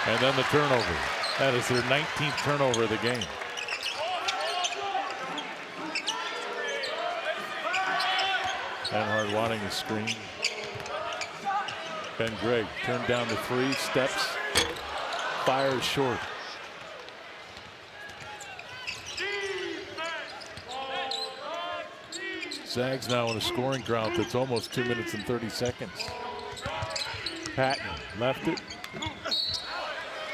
And then the turnover. That is their 19th turnover of the game. Nembhard wanting a screen. Ben Gregg turned down the 3, steps, fires short. Zags now in a scoring drought that's almost 2 minutes and 30 seconds. Patton left it.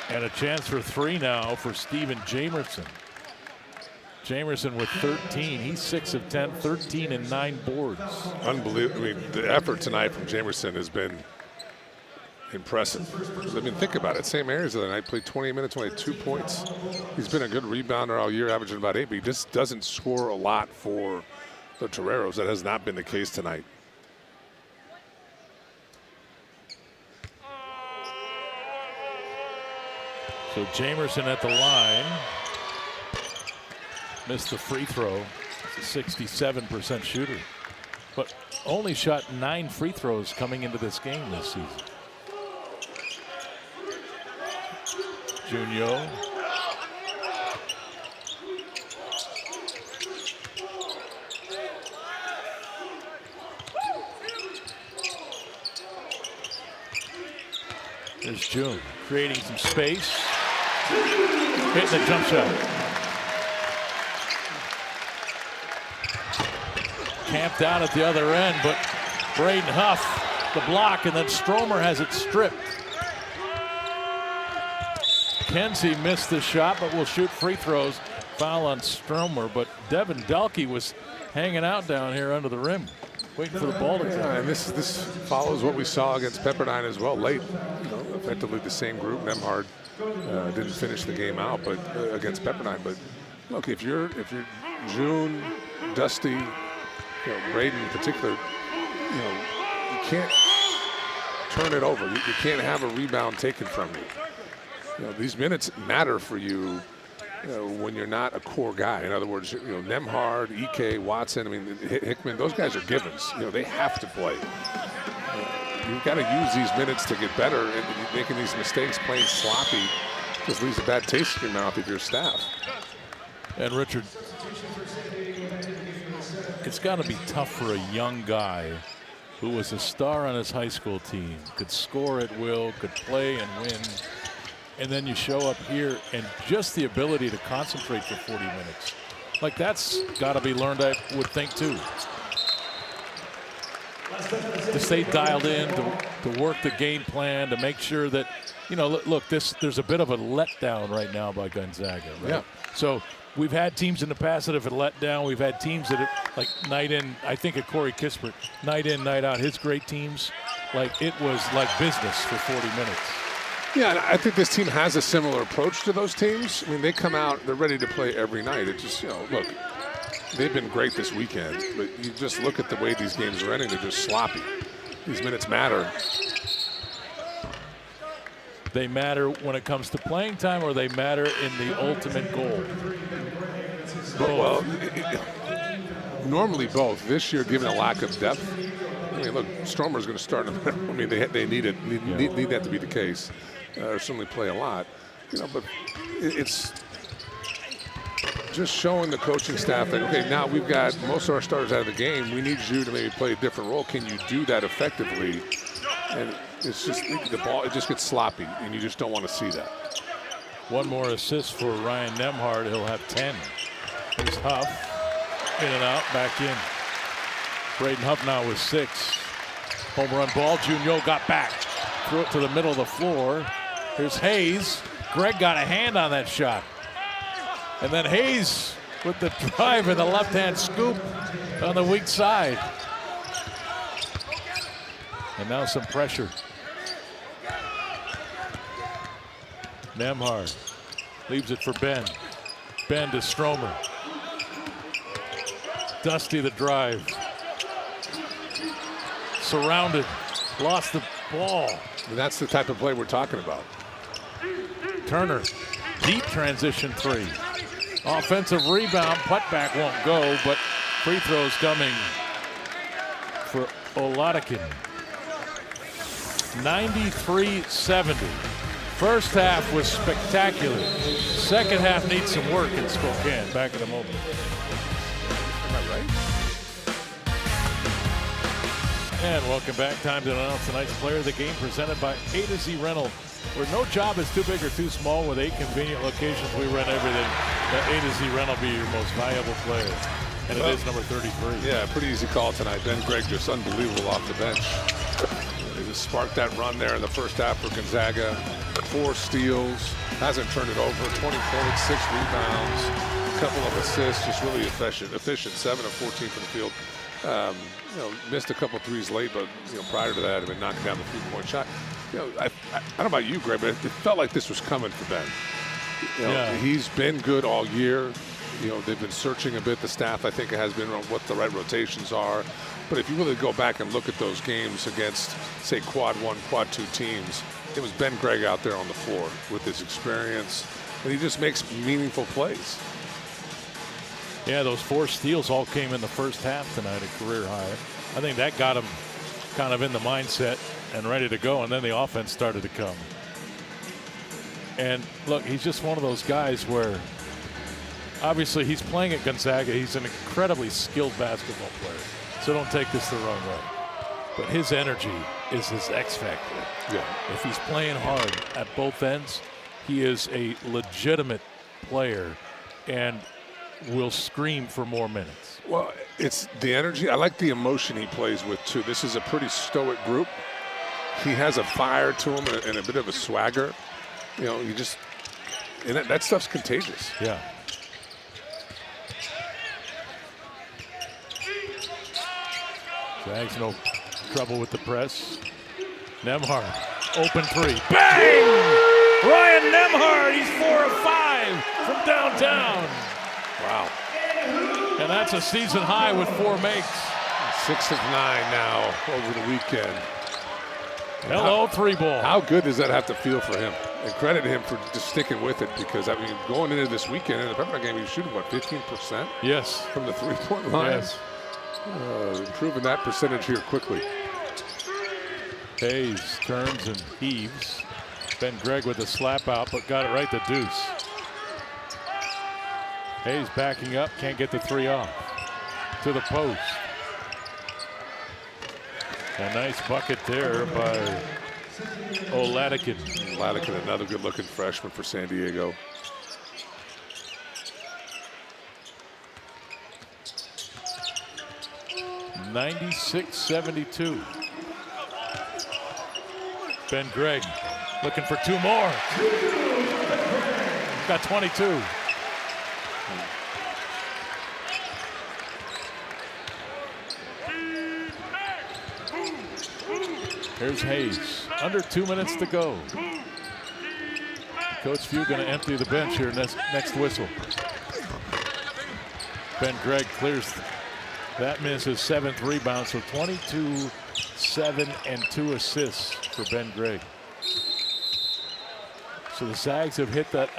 And a chance for 3 now for Steven Jamerson. Jamerson with 13. He's 6 of 10, 13 and 9 boards. Unbelievable. I mean, the effort tonight from Jamerson has been impressive. I mean, think about it. St. Mary's the other night played 20 minutes, only 2 points. He's been a good rebounder all year, averaging about 8, but he just doesn't score a lot for the Toreros. That has not been the case tonight. So Jamerson at the line. Missed the free throw. It's a 67% shooter, but only shot 9 free throws coming into this game this season. Junio. There's June creating some space. Hitting the jump shot. Camped out at the other end, but Braden Huff, the block, and then Stromer has it stripped. Kenzie missed the shot, but will shoot free throws. Foul on Stromer, but Devin Delkey was hanging out down here under the rim, waiting for the ball to come. Yeah, and this follows what we saw against Pepperdine as well, late. You know, effectively the same group. Nemhard didn't finish the game out, but against Pepperdine. But look, if you're June, Dusty, you know, Braden in particular, you know, you can't turn it over. You can't have a rebound taken from you. You know, these minutes matter for you, when you're not a core guy. In other words, you know, Nemhard, Ike, Watson, I mean, Hickman, those guys are givens. You know, they have to play. You've got to use these minutes to get better, and making these mistakes, playing sloppy, just leaves a bad taste in your mouth of your staff. And Richard, it's got to be tough for a young guy who was a star on his high school team, could score at will, could play and win, and then you show up here and just the ability to concentrate for 40 minutes. Like, that's got to be learned, I would think, too. To stay dialed in, to work the game plan, to make sure that, you know, look, there's a bit of a letdown right now by Gonzaga, right? Yeah. So we've had teams in the past that have let down. We've had teams that have, like, night in, I think of Corey Kispert, night in, night out, his great teams, like, it was like business for 40 minutes. Yeah, and I think this team has a similar approach to those teams. I mean, they come out, they're ready to play every night. It just, you know, look, they've been great this weekend, but you just look at the way these games are ending, they're just sloppy. These minutes matter. They matter when it comes to playing time, or they matter in the ultimate goal? Well, normally both. This year, given a lack of depth, I mean, look, Stromer's going to start. I mean, they need that to be the case. Certainly play a lot, you know. But it's just showing the coaching staff that, okay, now we've got most of our starters out of the game. We need you to maybe play a different role. Can you do that effectively? And it's just the ball. It just gets sloppy, and you just don't want to see that. One more assist for Ryan Nemhard. He'll have 10. Here's Huff. In and out, back in. Braden Huff now with 6. Home run ball. Junio got back. Threw it to the middle of the floor. Here's Hayes. Greg got a hand on that shot. And then Hayes with the drive and the left-hand scoop on the weak side. And now some pressure. Nemhard leaves it for Ben. Ben to Stromer. Dusty the drive. Surrounded. Lost the ball. And that's the type of play we're talking about. Turner. Deep transition 3. Offensive rebound. Putback won't go, but free throws coming for Oladikin. 93-70. First half was spectacular. Second half needs some work in Spokane. Back in a moment. Am I right? And welcome back. Time to announce tonight's player of the game, presented by A to Z Rental, where no job is too big or too small. With 8 convenient locations, we rent everything. Let A to Z Rental be your most valuable player. And it is number 33. Yeah, pretty easy call tonight. Ben Gregg just unbelievable off the bench. He just sparked that run there in the first half for Gonzaga. 4 steals, hasn't turned it over. 20 points, 6 rebounds, a couple of assists. Just really efficient. 7 of 14 from the field. You know, missed a couple threes late, but you know, prior to that, had been knocking down the 3-point shot. You know, I don't know about you, Greg, but it felt like this was coming for Ben. You know, yeah. He's been good all year. You know, they've been searching a bit. The staff, I think, has been on what the right rotations are. But if you really go back and look at those games against, say, quad 1, quad 2 teams, it was Ben Gregg out there on the floor with his experience, and he just makes meaningful plays. Yeah, those 4 steals all came in the first half tonight, a career high. I think that got him kind of in the mindset and ready to go, and then the offense started to come. And look, he's just one of those guys where obviously he's playing at Gonzaga. He's an incredibly skilled basketball player, so don't take this the wrong way. But his energy is his X factor. Yeah. If he's playing hard at both ends, he is a legitimate player and will scream for more minutes. Well, it's the energy. I like the emotion he plays with, too. This is a pretty stoic group. He has a fire to him and a bit of a swagger. You know, you just – and that stuff's contagious. Yeah. Zags no trouble with the press. Nemhard, open 3. Bang! Ryan Nemhard, he's 4 of 5 from downtown. Wow. And that's a season high with 4 makes. 6 of 9 now over the weekend. Hello, 3 ball. How good does that have to feel for him? And credit him for just sticking with it, because, I mean, going into this weekend in the Pepper game, he was shooting, what, 15%? Yes. From the 3-point line? Yes. Improving that percentage here quickly. Hayes turns and heaves. Ben Gregg with a slap out, but got it right to deuce. Hayes backing up, can't get the 3 off. To the post. A nice bucket there by Oladipo. Oladipo, another good-looking freshman for San Diego. (96-72). Ben Gregg looking for 2 more. Got 22. Here's Hayes. Under 2 minutes to go. Coach Few going to empty the bench here next whistle. Ben Gregg clears that, miss his 7th rebound, so 22, 7, and 2 assists for Ben Gregg. So the Zags have hit that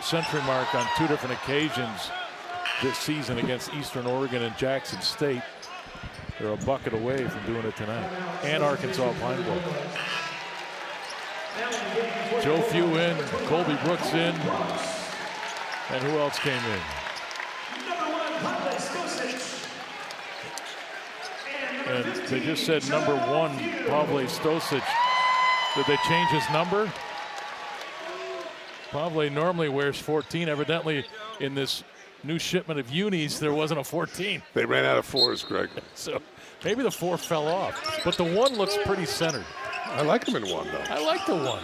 century mark on 2 different occasions this season against Eastern Oregon and Jackson State. They're a bucket away from doing it tonight. And Arkansas Pine Bluff. Joe Few in, Colby Brooks in, and who else came in? And they just said number 1, Pavle Stosic. Did they change his number? Pavle normally wears 14. Evidently, in this new shipment of unis, there wasn't a 14. They ran out of 4s, Greg. So maybe the 4 fell off. But the 1 looks pretty centered. I like him in 1, though. I like the 1.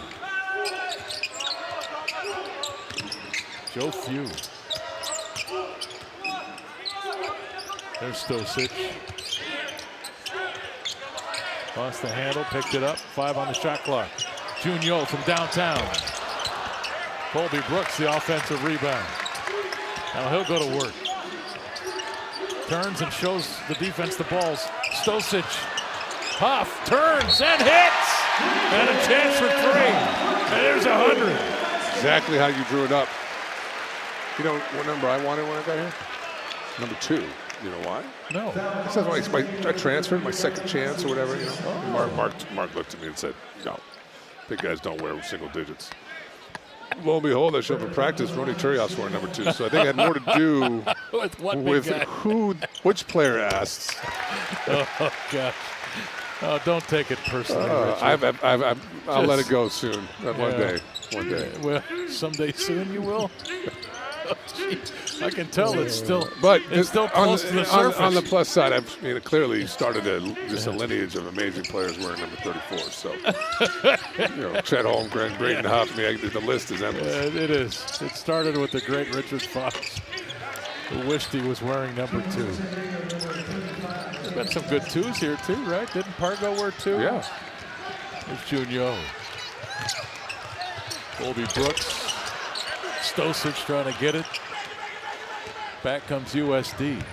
Joe Few. There's Stosic. Lost the handle, picked it up. 5 on the shot clock. Junio from downtown. Colby Brooks, the offensive rebound. Now he'll go to work. Turns and shows the defense the balls. Stosic. Huff turns and hits. And a chance for 3. And there's 100. Exactly how you drew it up. You know what number I wanted when I got here? Number 2. You know why? No. I transferred my second chance or whatever. You know? Mark looked at me and said, "No, big guys don't wear single digits." Lo and behold, I showed up in practice. Ronnie Turios wore number 2, so I think it had more to do with which player asked. Oh gosh! Oh, don't take it personally. I'll let it go soon. One day. Well, someday soon you will. I can tell it's still, but it's still close to the surface. On the plus side, I've clearly started a lineage of amazing players wearing number 34. So, Chet Holmgren, Braden Huff, the list is endless. It is. It started with the great Richard Fox, who wished he was wearing number 2. There's been some good 2s here too, right? Didn't Pargo wear 2? Yeah. There's Junio. Colby Brooks. Stosic trying to get it. Back comes USD.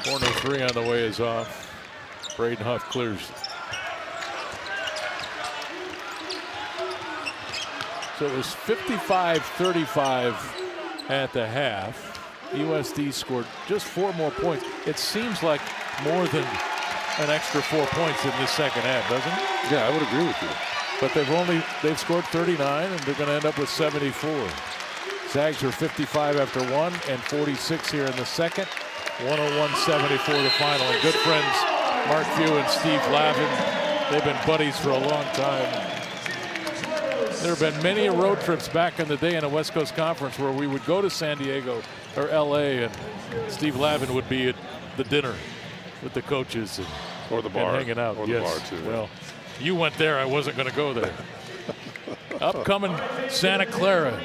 Corner 3 on the way is off. Braden Huff clears. So it was 55-35 at the half. USD scored just 4 more points. It seems like more than an extra 4 points in this second half, doesn't it? Yeah, I would agree with you. But they've scored 39, and they're going to end up with 74. Zags are 55 after 1 and 46 here in the second. 101-74 the final. And good friends Mark Few and Steve Lavin. They've been buddies for a long time. There have been many road trips back in the day in a West Coast Conference where we would go to San Diego or LA, and Steve Lavin would be at the dinner with the coaches or the bar, and hanging out. or yes. the bar too. Well, you went there. I wasn't going to go there. Upcoming Santa Clara.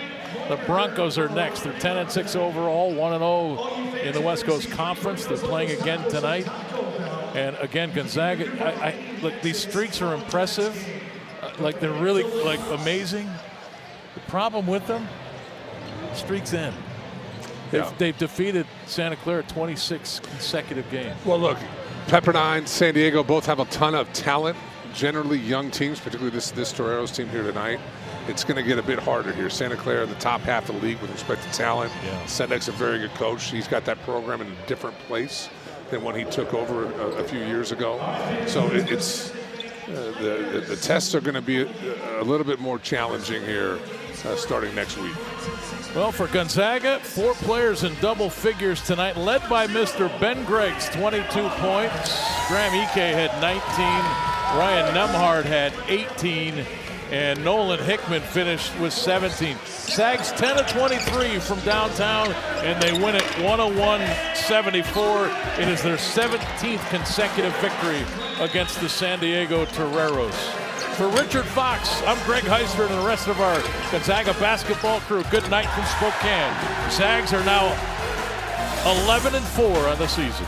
The Broncos are next. They're 10-6 overall, 1-0 in the West Coast Conference. They're playing again tonight. And again, Gonzaga. Look, these streaks are impressive. Like they're really amazing. The problem with them, streaks end. They've defeated Santa Clara 26 consecutive games. Well, look, Pepperdine, San Diego both have a ton of talent. Generally young teams, particularly this Toreros team here tonight. It's going to get a bit harder here. Santa Clara in the top half of the league with respect to talent. Yeah. Sendek's a very good coach. He's got that program in a different place than when he took over a few years ago. So it's the tests are going to be a little bit more challenging here starting next week. Well, for Gonzaga, 4 players in double figures tonight, led by Mr. Ben Greggs, 22 points. Graham Ike had 19. Ryan Nemhard had 18. And Nolan Hickman finished with 17. Zags 10 of 23 from downtown, and they win it 101-74. It is their 17th consecutive victory against the San Diego Toreros. For Richard Fox, I'm Greg Heister and the rest of our Gonzaga basketball crew. Good night from Spokane. Zags are now 11-4 on the season.